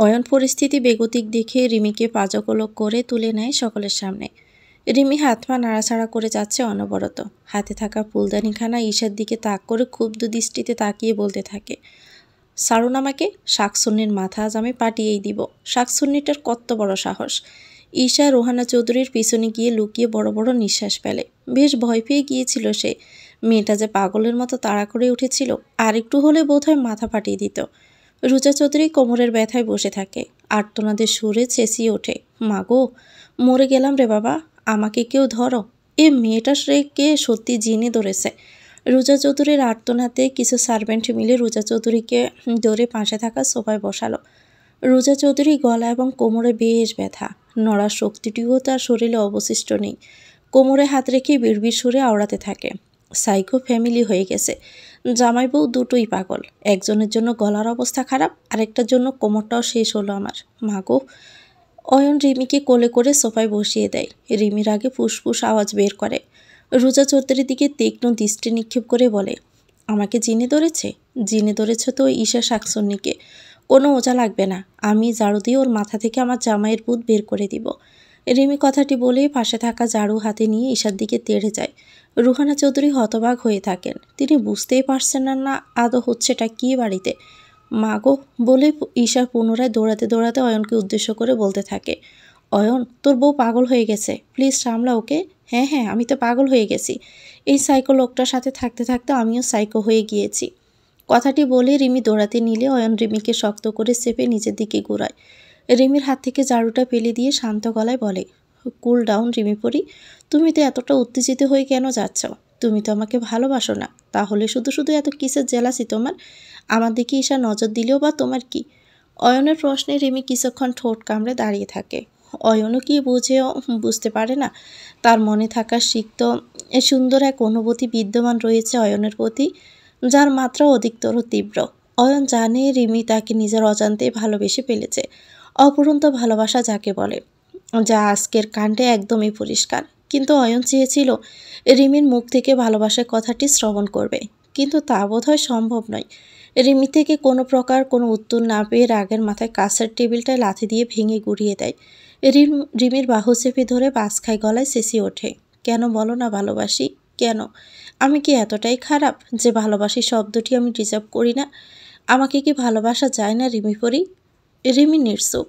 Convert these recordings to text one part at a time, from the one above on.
অয়ন পরিস্থিতি বেগতিক দেখে রিমিকে পাজকলক করে তুলে নেয় সকলের সামনে। রিমি হাত পা নাড়াচাড়া করে যাচ্ছে অনবরত। হাতে থাকা ফুলদানিখানা ঈশার দিকে তাক করে ক্ষুব্ধ দৃষ্টিতে তাকিয়ে বলতে থাকে, সারুন আমাকে, শাকসুন্নির মাথা আজ আমি পাঠিয়েই দিব। শাকসুন্নিটার কত বড় সাহস! ঈশা রোহানা চৌধুরীর পিছনে গিয়ে লুকিয়ে বড় বড় নিঃশ্বাস ফেলে। বেশ ভয় পেয়ে গিয়েছিল সে। মেয়েটা যে পাগলের মতো তাড়া করে উঠেছিল, আর একটু হলে বোধহয় মাথা ফাটিয়ে দিত। রুজা চৌধুরী কোমরের ব্যথায় বসে থাকে, আর্তনাদের সুরে চেঁচিয়ে ওঠে, মাগো, মরে গেলাম রে বাবা, আমাকে কেউ ধরো। এ মেয়েটা কে সত্যি জিনে ধরেছে। রুজা চৌধুরীর আর্তনাতে কিছু সার্ভেন্ট মিলে রুজা চৌধুরীকে ধরে পাশে থাকা সোফায় বসালো। রুজা চৌধুরী গলা এবং কোমরে বেশ ব্যথা, নড়ার শক্তিটিও তার শরীরে অবশিষ্ট নেই। কোমরে হাত রেখে বিড়বিড় সুরে আওড়াতে থাকে, সাইকো ফ্যামিলি হয়ে গেছে, জামাই বউ দুটোই পাগল। একজনের জন্য গলার অবস্থা খারাপ, আরেকটার জন্য কোমরটাও শেষ হলো আমার, মাগো। অয়ন রিমিকে কোলে করে সোফায় বসিয়ে দেয়। রিমির আগে ফুসফুস আওয়াজ বের করে। রুজা চৌধুরীর দিকে তীক্ষ্ণ দৃষ্টি নিক্ষেপ করে বলে, আমাকে জিনে ধরেছে? জিনে ধরেছে তো ঈশা শাকসুন্নিকে। কোনো ওজা লাগবে না, আমি ঝাড়ু দিয়ে ওর মাথা থেকে আমার জামাইয়ের ভূত বের করে দিব। রিমি কথাটি বলেই পাশে থাকা ঝাড়ু হাতে নিয়ে ঈশার দিকে তেড়ে যায়। রুহানা চৌধুরী হতবাক হয়ে থাকেন। তিনি বুঝতেই পারছেন না আদৌ হচ্ছেটা কী বাড়িতে। মাগো বলে ঈশা পুনরায় দৌড়াতে দৌড়াতে অয়নকে উদ্দেশ্য করে বলতে থাকে, অয়ন, তোর বউ পাগল হয়ে গেছে, প্লিজ সামলা ওকে। হ্যাঁ হ্যাঁ, আমি তো পাগল হয়ে গেছি। এই সাইকো লোকটার সাথে থাকতে থাকতে আমিও সাইকো হয়ে গিয়েছি। কথাটি বলে রিমি দৌড়াতে নিলে অয়ন রিমিকে শক্ত করে চেপে নিজের দিকে ঘোরায়। রিমির হাত থেকে ঝাড়ুটা ফেলে দিয়ে শান্ত গলায় বলে, কুল ডাউন রিমি পরি, তুমি তো এতটা উত্তেজিত হয়ে কেন যাচ্ছ? তুমি তো আমাকে ভালোবাসো না, তাহলে শুধু শুধু এত কিসের জেলাসি তোমার? আমার দিকে ঈশা নজর দিলেও বা তোমার কি? অয়নের প্রশ্নে রিমি কিছুক্ষণ ঠোঁট কামড়ে দাঁড়িয়ে থাকে। অয়নও কি বুঝেও বুঝতে পারে না তার মনে থাকা সিক্ত সুন্দর এক অনুভূতি বিদ্যমান রয়েছে অয়নের প্রতি, যার মাত্রা অধিকতর তীব্র। অয়ন জানে রিমি তাকে নিজের অজান্তে ভালোবেসে ফেলেছে। অপূরন্ত ভালোবাসা যাকে বলে, যা আজকের কাণ্ডে একদমই পরিষ্কার। কিন্তু অয়ন চেয়েছিল রিমির মুখ থেকে ভালোবাসার কথাটি শ্রবণ করবে, কিন্তু তা বোধহয় সম্ভব নয়। রিমি থেকে কোনো উত্তর না পেয়ে রাগের মাথায় কাছের টেবিলটায় লাথি দিয়ে ভেঙে গুড়িয়ে দেয়। রিমির বাহু চেপে ধরে বাস খায় গলায় চেঁচিয়ে ওঠে, কেন বলো না ভালোবাসি? কেন? আমি কি এতটাই খারাপ যে ভালোবাসি শব্দটি আমি ডিজার্ভ করি না? আমাকে কি ভালোবাসা যায় না রিমি পরি? রিমি নির্চুপ।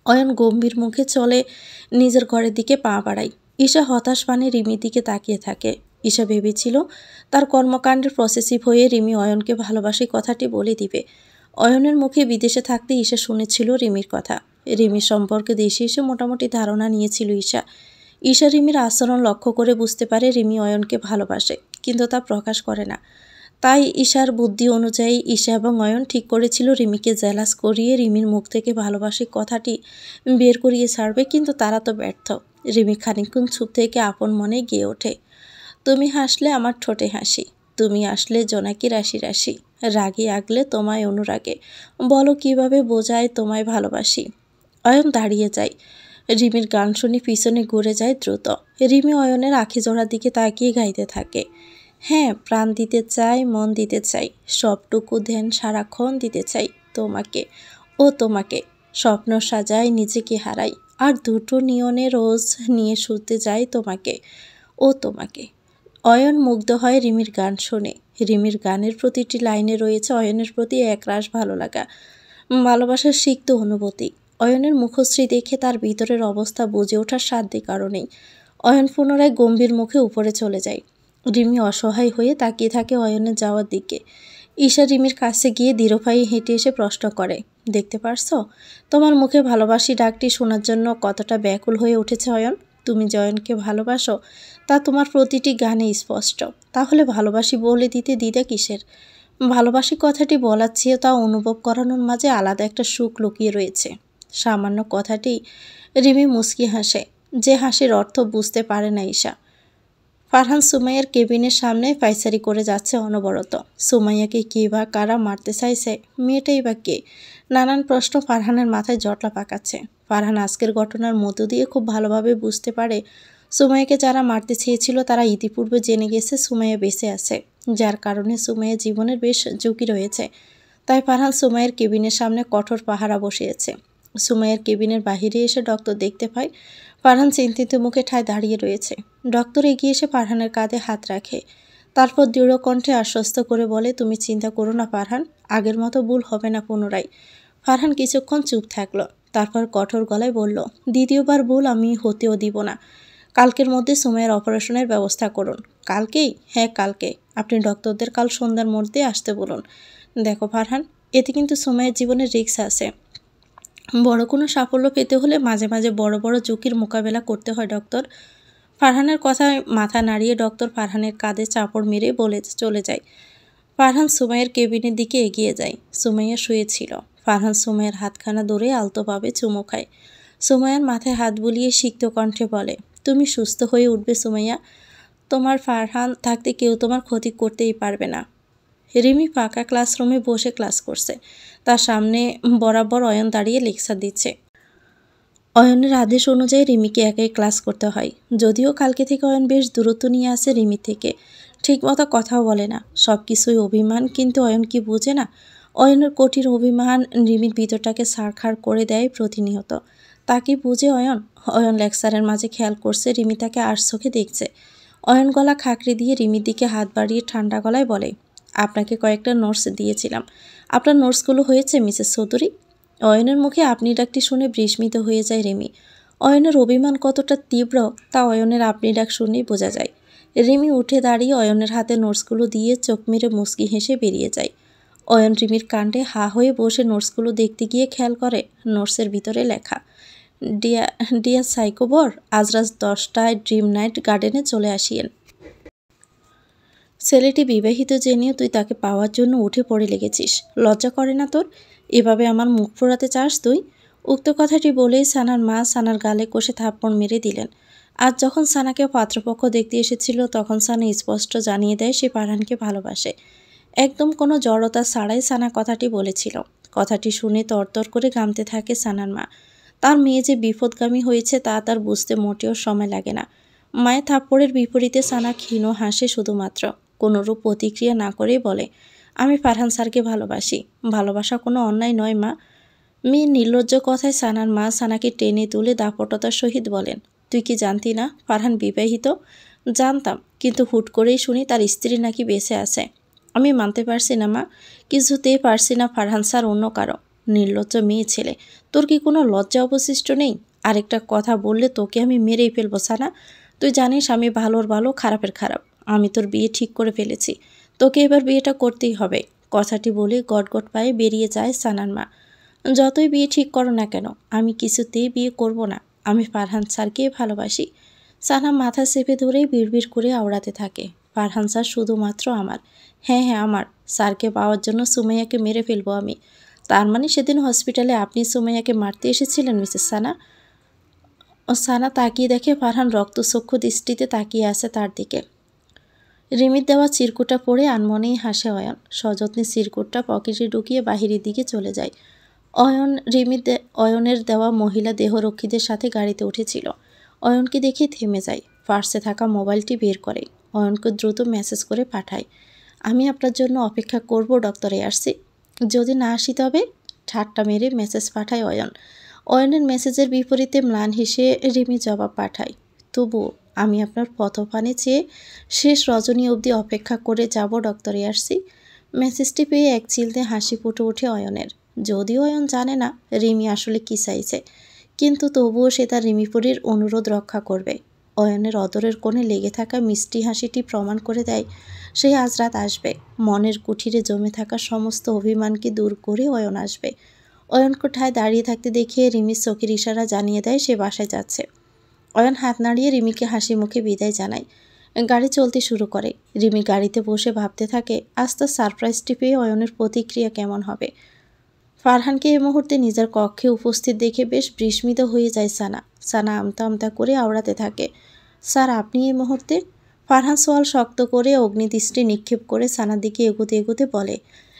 অয়ন গম্ভীর মুখে চলে নিজের ঘরের দিকে পা বাড়ায়। ঈশা হতাশ পানে রিমির দিকে তাকিয়ে থাকে। ঈশা ভেবেছিল তার কর্মকাণ্ডের প্রসেসিভ হয়ে রিমি অয়নকে ভালোবাসি কথাটি বলে দিবে। অয়নের মুখে বিদেশে থাকতে ঈশা শুনেছিল রিমির কথা। রিমির সম্পর্কে দেশে এসে মোটামুটি ধারণা নিয়েছিল ঈশা। ঈশা রিমির আচরণ লক্ষ্য করে বুঝতে পারে রিমি অয়নকে ভালোবাসে, কিন্তু তা প্রকাশ করে না। তাই ঈশার বুদ্ধি অনুযায়ী ঈশা এবং অয়ন ঠিক করেছিল রিমিকে জেলাস করিয়ে রিমির মুখ থেকে ভালোবাসি কথাটি বের করিয়ে ছাড়বে, কিন্তু তারা তো ব্যর্থ। রিমি খানিকক্ষণ চুপ থেকে আপন মনে গেয়ে ওঠে, তুমি হাসলে আমার ঠোঁটে হাসি, তুমি আসলে জোনাকি রাশি রাশি, রাগে আগলে তোমায় অনুরাগে, বলো কিভাবে বোঝায় তোমায় ভালোবাসি। অয়ন দাঁড়িয়ে যায়। রিমির গান শুনে পিছনে ঘুরে যায় দ্রুত। রিমি অয়নের আখি জোড়ার দিকে তাকিয়ে গাইতে থাকে, হ্যাঁ, প্রাণ দিতে চাই, মন দিতে চাই, সবটুকু ধ্যান সারাক্ষণ দিতে চাই তোমাকে, ও তোমাকে। স্বপ্ন সাজাই, নিজেকে হারাই, আর দুটো নিয়নে রোজ নিয়ে শুতে যাই তোমাকে, ও তোমাকে। অয়ন মুগ্ধ হয় রিমির গান শুনে। রিমির গানের প্রতিটি লাইনে রয়েছে অয়নের প্রতি একরাশ ভালো লাগা, ভালোবাসার সিক্ত অনুভূতি। অয়নের মুখশ্রী দেখে তার ভিতরের অবস্থা বুঝে ওঠার সাধ্য কারণেই অয়ন পুনরায় গম্ভীর মুখে উপরে চলে যায়। রিমি অসহায় হয়ে তাকিয়ে থাকে অয়নের যাওয়ার দিকে। ঈশা রিমির কাছে গিয়ে দৃঢ়পায়ে হেঁটে এসে প্রশ্ন করে, দেখতে পারছো তোমার মুখে ভালোবাসি ডাকটি শোনার জন্য কতটা ব্যাকুল হয়ে উঠেছে অয়ন? তুমি জয়নকে ভালোবাসো তা তোমার প্রতিটি গানে স্পষ্ট, তাহলে ভালোবাসি বলে দিতে দ্বিধা কিসের? ভালোবাসি কথাটি বলার চেয়ে তা অনুভব করানোর মাঝে আলাদা একটা সুখ লুকিয়ে রয়েছে। সামান্য কথাটি রিমি মুচকি হাসে, যে হাসির অর্থ বুঝতে পারে না ঈশা। ফারহান সুমাইয়ার কেবিনের সামনে পায়চারি করে যাচ্ছে অনবরত। সুমাইয়াকে কে বা কারা মারতে চাইছে, মেয়েটাই বা কে? নানান প্রশ্ন ফারহানের মাথায় জটলা পাকাচ্ছে। ফারহান আজকের ঘটনার মধ্য দিয়ে খুব ভালোভাবে বুঝতে পারে সুমাইয়াকে যারা মারতে চেয়েছিল তারা ইতিপূর্বে জেনে গেছে সুমাইয়া বেঁচে আছে, যার কারণে সুমাইয়া জীবনের বেশ ঝুঁকি রয়েছে। তাই ফারহান সুমাইয়ের কেবিনের সামনে কঠোর পাহারা বসিয়েছে। সুমাইয়ের কেবিনের বাহিরে এসে ডক্টর দেখতে পায় ফারহান চিন্তিত মুখে ঠায় দাঁড়িয়ে রয়েছে। ডক্টর এগিয়ে এসে ফারহানের কাঁধে হাত রাখে, তারপর দৃঢ় কণ্ঠে আশ্বস্ত করে বলে, তুমি চিন্তা করো না ফারহান, আগের মতো ভুল হবে না পুনরায়। ফারহান কিছুক্ষণ চুপ থাকলো, তারপর কঠোর গলায় বলল, দ্বিতীয়বার ভুল আমি হতেও দিব না। কালকের মধ্যে সুমাইয়ের অপারেশনের ব্যবস্থা করুন। কালকেই? হ্যাঁ কালকে। আপনি ডক্টরদের কাল সন্ধ্যার মধ্যে আসতে বলুন। দেখো ফারহান, এতে কিন্তু সুমাইয়ের জীবনের রিস্ক আছে। বড় কোনো সাফল্য পেতে হলে মাঝে মাঝে বড় বড় ঝুঁকির মোকাবেলা করতে হয় ডক্টর। ফারহানের কথায় মাথা নাড়িয়ে ডক্টর ফারহানের কাঁধে চাপড় মেরে বলে চলে যায়। ফারহান সুমাইয়ের কেবিনের দিকে এগিয়ে যায়। সুমাইয়া শুয়েছিল। ফারহান সুমাইয়ের হাতখানা ধরে আলতোভাবে চুমু খায়। সুমাইয়ার মাথায় হাত বুলিয়ে সিক্ত কণ্ঠে বলে, তুমি সুস্থ হয়ে উঠবে সুমাইয়া। তোমার ফারহান থাকতে কেউ তোমার ক্ষতি করতেই পারবে না। রিমি ফাঁকা ক্লাসরুমে বসে ক্লাস করছে। তার সামনে বরাবর অয়ন দাঁড়িয়ে লেকচার দিচ্ছে। অয়নের আদেশ অনুযায়ী রিমিকে একাই ক্লাস করতে হয়। যদিও কালকে থেকে অয়ন বেশ দূরত্ব নিয়ে আসে রিমি থেকে, ঠিকমতো কথাও বলে না, সব কিছুই অভিমান। কিন্তু অয়ন কি বোঝে না? অয়নের কঠিন অভিমান রিমির ভিতরটাকে ছাড়খাড় করে দেয় প্রতিনিয়ত। তাকে বুঝে অয়ন? অয়ন লেকচারের মাঝে খেয়াল করছে রিমি তাকে আর চোখে দেখছে। অয়ন গলা খাঁকড়ে দিয়ে রিমির দিকে হাত বাড়িয়ে ঠান্ডা গলায় বলে, আপনাকে কয়েকটা নোটস দিয়েছিলাম, আপনার নোটসগুলো হয়েছে মিসেস চৌধুরী? অয়নের মুখে আপনি ডাকটি শুনে বিস্মিত হয়ে যায় রিমি। অয়নের অভিমান কতটা তীব্র তা অয়নের আপনি ডাক শুনেই বোঝা যায়। রিমি উঠে দাঁড়িয়ে অয়নের হাতে নোটসগুলো দিয়ে চোখ মেরে মুচকি হেসে বেরিয়ে যায়। অয়ন রিমির কাণ্ডে হা হয়ে বসে নোটসগুলো দেখতে গিয়ে খেয়াল করে নোটসের ভিতরে লেখা, ডিয়ার সাইকোবর, আজ রাত 10টায় ড্রিম নাইট গার্ডেনে চলে আসিয়েন। ছেলেটি বিবাহিত জেনেও তুই তাকে পাওয়ার জন্য উঠে পড়ে লেগেছিস, লজ্জা করে না তোর? এভাবে আমার মুখ পোড়াতে চাস তুই? উক্ত কথাটি বলেই সানার মা সানার গালে কষে থাপ্পড় মেরে দিলেন। আজ যখন সানাকে পাত্রপক্ষ দেখতে এসেছিল তখন সানা স্পষ্ট জানিয়ে দেয় সে ফারহানকে ভালোবাসে। একদম কোনো জড়তা ছাড়াই সানা কথাটি বলেছিল। কথাটি শুনে তরতর করে ঘামতে থাকে সানার মা। তার মেয়ে যে বিপদগামী হয়েছে তা তার বুঝতে মোটেও সময় লাগে না। মায়ের থাপ্পড়ের বিপরীতে সানা ক্ষীণ হাসে শুধুমাত্র, কোনোরূপ প্রতিক্রিয়া না করেই বলে, আমি ফারহান স্যারকে ভালোবাসি। ভালোবাসা কোনো অন্যায় নয় মা। মেয়ের নির্লজ্জ কথায় সানার মা সানাকে টেনে তুলে দাপটতার সহিত বলেন, তুই কি জানতি না ফারহান বিবাহিত? জানতাম, কিন্তু হুট করেই শুনি তার স্ত্রী নাকি বেঁচে আছে। আমি মানতে পারছি না মা, কিছুতেই পারছি না ফারহান স্যার অন্য কারো। নির্লজ্জ মেয়ে ছেলে, তোর কি কোনো লজ্জা অবশিষ্ট নেই? আরেকটা কথা বললে তোকে আমি মেরেই ফেলবো সানা। তুই জানিস আমি ভালোর ভালো খারাপের খারাপ। আমি তোর বিয়ে ঠিক করে ফেলেছি, তোকে এবার বিয়েটা করতেই হবে। কথাটি বলে গটগট পায়ে বেরিয়ে যায় সানার মা। যতই বিয়ে ঠিক করো না কেন, আমি কিছুতেই বিয়ে করব না। আমি ফারহান স্যারকে ভালোবাসি। সানা মাথা চেপে ধরেই বিড়বিড় করে আওড়াতে থাকে, ফারহান স্যার শুধুমাত্র আমার। হ্যাঁ হ্যাঁ আমার। স্যারকে পাওয়ার জন্য সুমাইয়াকে মেরে ফেলবো আমি। তার মানে সেদিন হসপিটালে আপনি সুমাইয়াকে মারতে এসেছিলেন মিসেস সানা? সানা তাকিয়ে দেখে ফারহান রক্তচক্ষু দৃষ্টিতে তাকিয়ে আছে তার দিকে। রিমির দেওয়া চিরকুটটা পড়ে আনমনেই হাসে অয়ন। সযত্নে চিরকুটটা পকেটে ঢুকিয়ে বাহিরের দিকে চলে যায়। অয়নের দেওয়া মহিলা দেহরক্ষীদের সাথে গাড়িতে উঠেছিল। অয়নকে দেখে থেমে যায়। পার্সে থাকা মোবাইলটি বের করে অয়নকে দ্রুত মেসেজ করে পাঠায়, আমি আপনার জন্য অপেক্ষা করব ডক্টর এয়ারসি। যদি না আসি তবে? ঠাট্টা মেরে মেসেজ পাঠায় অয়ন। অয়নের মেসেজের বিপরীতে ম্লান হেসে রিমি জবাব পাঠায়, তবুও আমি আপনার পথপানে চেয়ে শেষ রজনী অবধি অপেক্ষা করে যাব ডক্টর এয়ারসি। মেসেজটি পেয়ে এক চিলতে হাসি ফুটে ওঠে অয়নের। যদিও অয়ন জানে না রিমি আসলে কী চাইছে, কিন্তু তবুও সে তার রিমিপুরীর অনুরোধ রক্ষা করবে। অয়নের অদরের কোণে লেগে থাকা মিষ্টি হাসিটি প্রমাণ করে দেয় সে আজ রাত আসবে। মনের কুঠিরে জমে থাকা সমস্ত অভিমানকে দূর করে অয়ন আসবে। অয়ন কোঠায় দাঁড়িয়ে থাকতে দেখে রিমির চোখের ইশারা জানিয়ে দেয় সে বাসায় যাচ্ছে। অয়ন হাত নাড়িয়ে রিমিকে হাসি মুখে বিদায় জানায়। গাড়ি চলতে শুরু করে। রিমি গাড়িতে বসে ভাবতে থাকে আজ তার সারপ্রাইজটি পেয়ে অয়নের প্রতিক্রিয়া কেমন হবে। ফারহানকে এই মুহূর্তে নিজের কক্ষে উপস্থিত দেখে বেশ বিস্মিত হয়ে যায় সানা। সানা আমতা আমতা করে আওড়াতে থাকে, স্যার আপনি এই মুহূর্তে? ফারহান সোয়াল শক্ত করে অগ্নিদৃষ্টি নিক্ষেপ করে সানার দিকে এগোতে এগোতে বলে,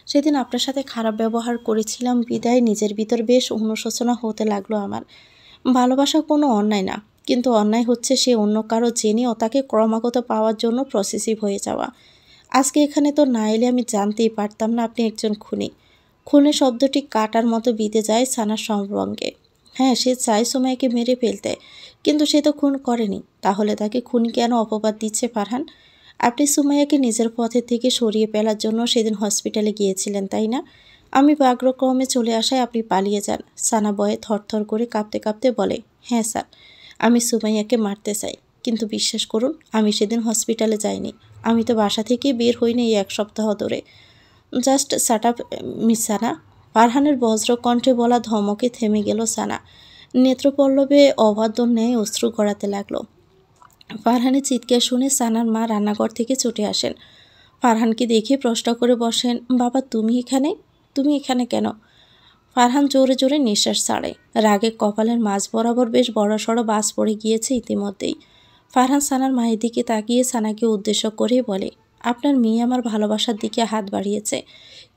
সেদিন আপনার সাথে খারাপ ব্যবহার করেছিলাম বিদায় নিজের ভিতর বেশ অনুশোচনা হতে লাগলো আমার। ভালোবাসা কোনো অন্যায় না, কিন্তু অন্যায় হচ্ছে সে অন্য কারো জেনেও তাকে ক্রমাগত পাওয়ার জন্য প্রসেসিভ হয়ে যাওয়া। আজকে এখানে তো না এলে আমি জানতেই পারতাম না আপনি একজন খুনি। খুনের শব্দটি কাটার মতো বিঁধে যায় সানার সর্বাঙ্গে। হ্যাঁ, সে চায় সুমাইয়াকে মেরে ফেলতে, কিন্তু সে তো খুন করেনি। তাহলে তাকে খুনি কেন অপবাদ দিচ্ছে ফারহান? আপনি সুমাইয়াকে নিজের পথে থেকে সরিয়ে ফেলার জন্য সেদিন হসপিটালে গিয়েছিলেন, তাই না? আমি বাগ্রক্রমে চলে আসায় আপনি পালিয়ে যান। সানা ভয়ে থরথর করে কাঁপতে কাঁপতে বলে, হ্যাঁ স্যার, আমি সুমাইয়াকে মারতে চাই, কিন্তু বিশ্বাস করুন আমি সেদিন হসপিটালে যাইনি। আমি তো বাসা থেকে বের হইনি এই 1 সপ্তাহ ধরে। জাস্ট শাট আপ মিস সানা। ফারহানের বজ্র কণ্ঠে বলা ধমকে থেমে গেল সানা। নেত্রপল্লবে অবাধ্য ন্যায় অশ্রু গড়াতে লাগলো। ফারহানের চিৎকার শুনে সানার মা রান্নাঘর থেকে ছুটে আসেন। ফারহানকে দেখে প্রশ্ন করে বসেন, বাবা তুমি এখানে? তুমি এখানে কেন? ফারহান জোরে জোরে নিঃশ্বাস ছাড়ে। রাগে কপালের মাঝ বরাবর বেশ বড়সড় বাজ পড়ে গিয়েছে ইতিমধ্যেই। ফারহান সানার মায়ের দিকে তাকিয়ে সানাকে উদ্দেশ্য করে বলে, আপনার মেয়ে আমার ভালোবাসার দিকে হাত বাড়িয়েছে,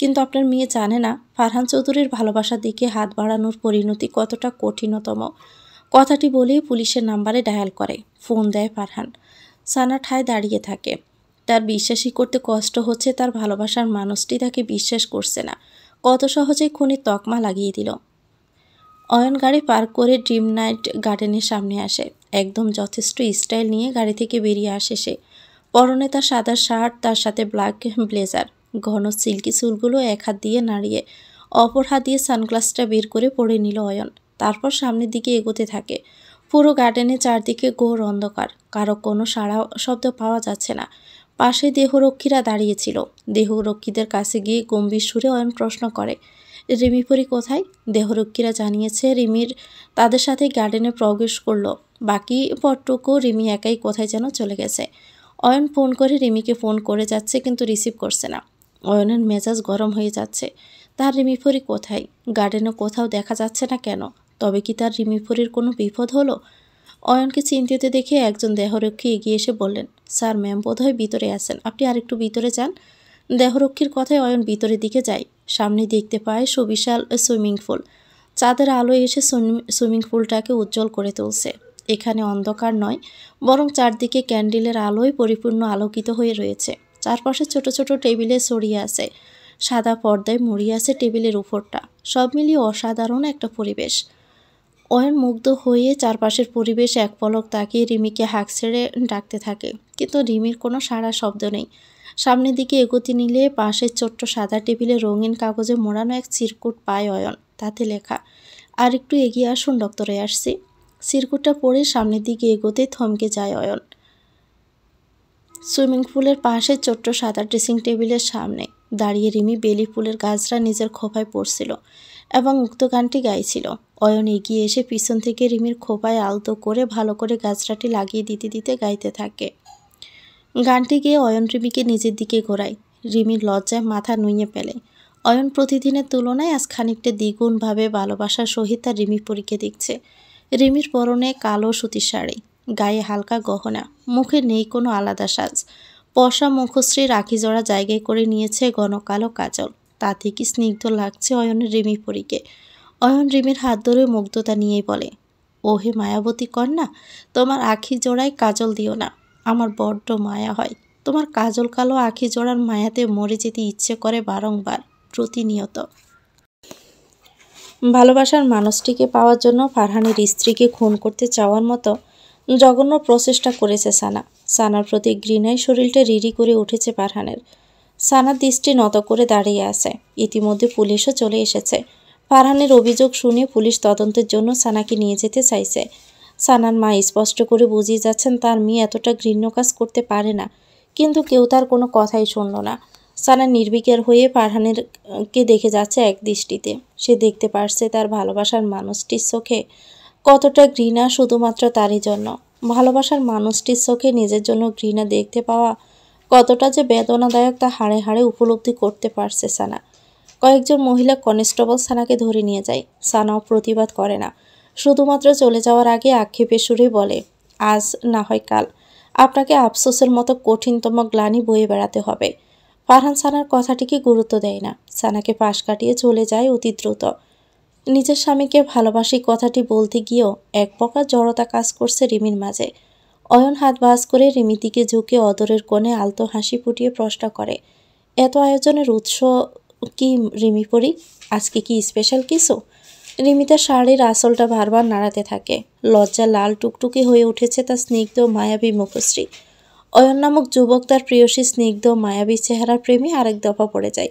কিন্তু আপনার মেয়ে জানে না ফারহান চৌধুরীর ভালোবাসার দিকে হাত বাড়ানোর পরিণতি কতটা কঠিনতম। কথাটি বলেই পুলিশের নাম্বারে ডায়াল করে। ফোন দেয় ফারহান। সানা ঠায় দাঁড়িয়ে থাকে। তার বিশ্বাসই করতে কষ্ট হচ্ছে তার ভালোবাসার মানুষটি তাকে বিশ্বাস করছে না। কত সহজেই খুনির তকমা লাগিয়ে দিল। অয়ন গাড়ি পার্ক করে ড্রিম নাইট গার্ডেনের সামনে আসে। একদম যথেষ্ট স্টাইল নিয়ে গাড়ি থেকে বেরিয়ে আসে সে। পরনে তার সাদা শার্ট, তার সাথে ব্ল্যাক ব্লেজার। ঘন সিল্কি চুলগুলো এক হাত দিয়ে নাড়িয়ে অপর হাত দিয়ে সানগ্লাসটা বের করে পরে নিল অয়ন। তারপর সামনের দিকে এগোতে থাকে। পুরো গার্ডেনে চারদিকে ঘোর অন্ধকার, কারো কোনো সাড়া শব্দ পাওয়া যাচ্ছে না। পাশে দেহরক্ষীরা দাঁড়িয়েছিল। দেহরক্ষীদের কাছে গিয়ে গম্ভীর সুরে অয়ন প্রশ্ন করে, রিমি পরি কোথায়? দেহরক্ষীরা জানিয়েছে রিমির তাদের সাথে গার্ডেনে প্রবেশ করলো। বাকি পটটুকু রিমি একাই কোথায় যেন চলে গেছে। অয়ন ফোন করে রিমিকে ফোন করে যাচ্ছে, কিন্তু রিসিভ করছে না। অয়নের মেজাজ গরম হয়ে যাচ্ছে। তার রিমিফরি কোথায়? গার্ডেনে কোথাও দেখা যাচ্ছে না কেন? তবে কি তার রিমিফরির কোনো বিপদ হলো? অয়নকে চিন্তিত দেখে একজন দেহরক্ষী এগিয়ে এসে বললেন, স্যার ম্যাম বোধহয় ভিতরে আছেন, আপনি আরেকটু ভিতরে যান। দেহরক্ষীর কথায় অয়ন ভিতরের দিকে যায়। সামনে দেখতে পায় সুবিশাল সুইমিং পুল। চাঁদের আলো এসে সুইমিং পুলটাকে উজ্জ্বল করে তুলছে। এখানে অন্ধকার নয়, বরং চারদিকে ক্যান্ডেলের আলোয় পরিপূর্ণ আলোকিত হয়ে রয়েছে। চারপাশে ছোট ছোট টেবিলে ছড়িয়ে আছে। সাদা পর্দায় মুড়িয়ে আছে টেবিলের উপরটা। সব মিলিয়ে অসাধারণ একটা পরিবেশ। অয়ন মুগ্ধ হয়ে চারপাশের পরিবেশ এক পলক তাকিয়ে রিমিকে হাঁক ছেড়ে ডাকতে থাকে, কিন্তু রিমির কোনো সাড়া শব্দ নেই। সামনের দিকে এগোতে নিলে পাশের ছোট্ট সাদা টেবিলে রঙিন কাগজে মোড়ানো এক চিরকুট পায় অয়ন। তাতে লেখা, আর একটু এগিয়ে আসুন, ডক্টরে আসছি। চিরকুটটা পড়ে সামনের দিকে এগোতে থমকে যায় অয়ন। সুইমিং পুলের পাশে ছোট্ট সাদা ড্রেসিং টেবিলের সামনে দাঁড়িয়ে রিমি বেলি ফুলের গাছরা নিজের খোপায় পড়ছিল এবং উক্ত গানটি গাইছিল। অয়ন এগিয়ে এসে পিছন থেকে রিমির খোপায় আলতো করে ভালো করে গাছরাটি লাগিয়ে দিতে দিতে গাইতে থাকে। গানটি গেয়ে অয়ন রিমিকে নিজের দিকে ঘোরায়। রিমির লজ্জায় মাথা নুইয়ে ফেলে। অয়ন প্রতিদিনের তুলনায় আজ খানিকটা দ্বিগুণভাবে ভালোবাসার সহিত তার রিমি পরীকে দেখছে। রিমির পরনে কালো সুতির শাড়ি, গায়ে হালকা গহনা, মুখে নেই কোনো আলাদা সাজ। পশা মুখশ্রী রাখি জোড়া জায়গায় করে নিয়েছে ঘন কালো কাজল। তাতে কি স্নিগ্ধ লাগছে অয়নের রিমি পরীকে। অয়ন রিমির হাত ধরে মুগ্ধতা নিয়েই বলে, ওহে মায়াবতী কন্যা, তোমার আখি জোড়ায় কাজল দিও না, আমার বড্ড মায়া হয়। তোমার কাজল কালো আখি জোড়ার মায়াতে মরে যেতে ইচ্ছে করে বারংবার, প্রতিনিয়ত। ভালোবাসার মানুষটিকে পাওয়ার জন্য ফারহানের স্ত্রীকে খুন করতে চাওয়ার মতো জঘন্য প্রচেষ্টা করেছে সানা। সানার প্রতি ঘৃণায় শরীরটা রিরি করে উঠেছে ফারহানের। সানার দৃষ্টি নত করে দাঁড়িয়ে আছে। ইতিমধ্যে পুলিশও চলে এসেছে। ফারহানের অভিযোগ শুনে পুলিশ তদন্তের জন্য সানাকে নিয়ে যেতে চাইছে। সানার মা স্পষ্ট করে বুঝিয়ে যাচ্ছেন তার মেয়ে এতটা ঘৃণ্য কাজ করতে পারে না, কিন্তু কেউ তার কোনো কথাই শুনল না। সানা নির্বিকার হয়ে ফারহানেরকে দেখে যাচ্ছে এক দৃষ্টিতে। সে দেখতে পারছে তার ভালোবাসার মানুষটির চোখে কতটা ঘৃণা শুধুমাত্র তারই জন্য। ভালোবাসার মানুষটির চোখে নিজের জন্য ঘৃণা দেখতে পাওয়া কতটা যে বেদনাদায়ক তা হাড়ে হাড়ে উপলব্ধি করতে পারছে সানা। কয়েকজন মহিলা কনস্টেবল সানাকে ধরে নিয়ে যায়। সানাও প্রতিবাদ করে না, শুধুমাত্র চলে যাওয়ার আগে আক্ষেপের সুরে বলে, আজ না হয় কাল আপনাকে আফসোসের মতো কঠিনতম গ্লানি বয়ে বেড়াতে হবে। ফারহান সানার কথাটিকে গুরুত্ব দেয় না। সানাকে পাশ কাটিয়ে চলে যায় অতি দ্রুত। নিজের স্বামীকে ভালোবাসি কথাটি বলতে গিয়েও এক প্রকার জড়তা কাজ করছে রিমির মাঝে। অয়ন হাত ভাঁজ করে রিমির দিকে ঝুঁকে অদরের কোণে আলতো হাসি ফুটিয়ে প্রশ্ন করে, এত আয়োজনের উৎস কি রিমি পরি? আজকে কি স্পেশাল কিছু? রিমি তার শাড়ির আঁচলটা বারবার নাড়াতে থাকে। লজ্জা লাল টুকটুকে হয়ে উঠেছে তার স্নিগ্ধ মায়াবী মুখশ্রী। অয়ন নামক যুবক তার প্রেয়সী স্নিগ্ধ মায়াবী চেহারার প্রেমে আরেক দফা পড়ে যায়।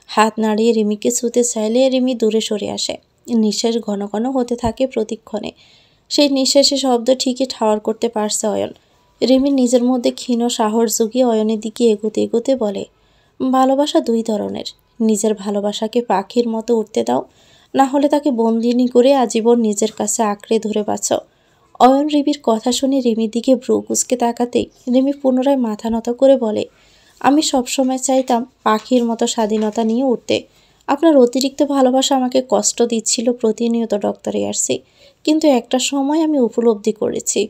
হাত নাড়িয়ে রিমিকে ছুঁতে চাইলে রিমি দূরে সরে আসে। নিঃশ্বাস ঘন ঘন হতে থাকে প্রতিক্ষণে। সেই নিঃশ্বাসের শব্দ ঠিকই ঠাওয়ার করতে পারছে অয়ন। রিমি নিজের মধ্যে ক্ষীণ সাহস জুগিয়ে অয়নের দিকে এগোতে এগোতে বলে, ভালোবাসা দুই ধরনের। নিজের ভালোবাসাকে পাখির মতো উঠতে দাও, না হলে তাকে বন্দিনী করে আজীবন নিজের কাছে আঁকড়ে ধরে বাঁচো। অয়ন রিমির কথা শুনে রিমির দিকে ভ্রু কুঁচকে তাকাতেই রিমি পুনরায় মাথা নত করে বলে, আমি সবসময় চাইতাম পাখির মতো স্বাধীনতা নিয়ে উঠতে। আপনার অতিরিক্ত ভালোবাসা আমাকে কষ্ট দিচ্ছিল প্রতিনিয়ত ডক্টর ইয়ার্সি। কিন্তু একটা সময় আমি উপলব্ধি করেছি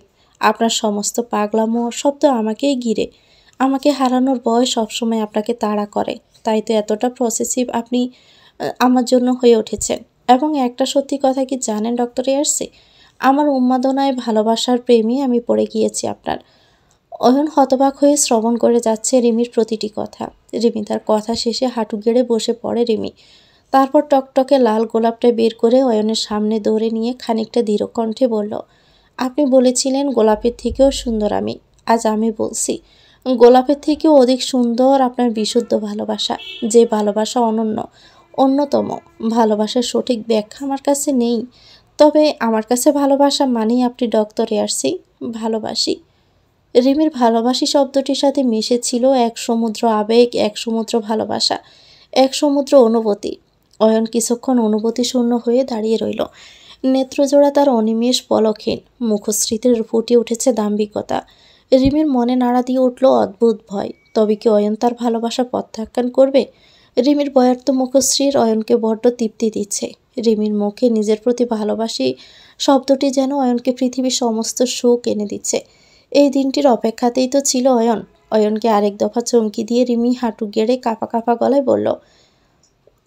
আপনার সমস্ত পাগলামো সব তো আমাকেই ঘিরে। আমাকে হারানোর ভয় সবসময় আপনাকে তাড়া করে। তাই তো এতটা পসেসিভ আপনি আমার জন্য হয়ে উঠেছেন। এবং একটা সত্যি কথা কি জানেন ডক্টর ইয়ার্সি, আমার উন্মাদনায় ভালোবাসার প্রেমে আমি পড়ে গিয়েছি আপনার। অয়ন হতবাক হয়ে শ্রবণ করে যাচ্ছে রিমির প্রতিটি কথা। রিমি তার কথা শেষে হাঁটু গেড়ে বসে পড়ে রিমি। তারপর টকটকে লাল গোলাপটা বের করে অয়নের সামনে দৌড়ে নিয়ে খানিকটা দৃঢ় কণ্ঠে বলল, আপনি বলেছিলেন গোলাপের থেকেও সুন্দর আমি। আজ আমি বলছি, গোলাপের থেকেও অধিক সুন্দর আপনার বিশুদ্ধ ভালোবাসা। যে ভালোবাসা অনন্য, অন্যতম। ভালোবাসার সঠিক ব্যাখ্যা আমার কাছে নেই, তবে আমার কাছে ভালোবাসা মানেই আপনি ডক্টর ইয়ার্সি। ভালোবাসি। রিমির ভালোবাসি শব্দটির সাথে মিশেছিল এক সমুদ্র আবেগ, এক সমুদ্র ভালোবাসা, এক সমুদ্র অনুভূতি। অয়ন কিছুক্ষণ অনুভূতি শূন্য হয়ে দাঁড়িয়ে রইল। নেত্রজোড়া তার অনিমেষ পলকহীন, মুখশ্রীতে ফুটে উঠেছে দাম্ভিকতা। রিমির মনে নাড়া দিয়ে উঠল অদ্ভুত ভয়। তবে কি অয়ন তার ভালোবাসা প্রত্যাখ্যান করবে? রিমির বয়ার্ত মুখশ্রীর অয়নকে বড্ড তৃপ্তি দিচ্ছে। রিমির মুখে নিজের প্রতি ভালোবাসি শব্দটি যেন অয়নকে পৃথিবীর সমস্ত সুখ এনে দিচ্ছে। এই দিনটির অপেক্ষাতেই তো ছিল অয়ন। অয়নকে আরেক দফা চমকি দিয়ে রিমি হাঁটু গেড়ে কাঁপা কাঁপা গলায় বলল,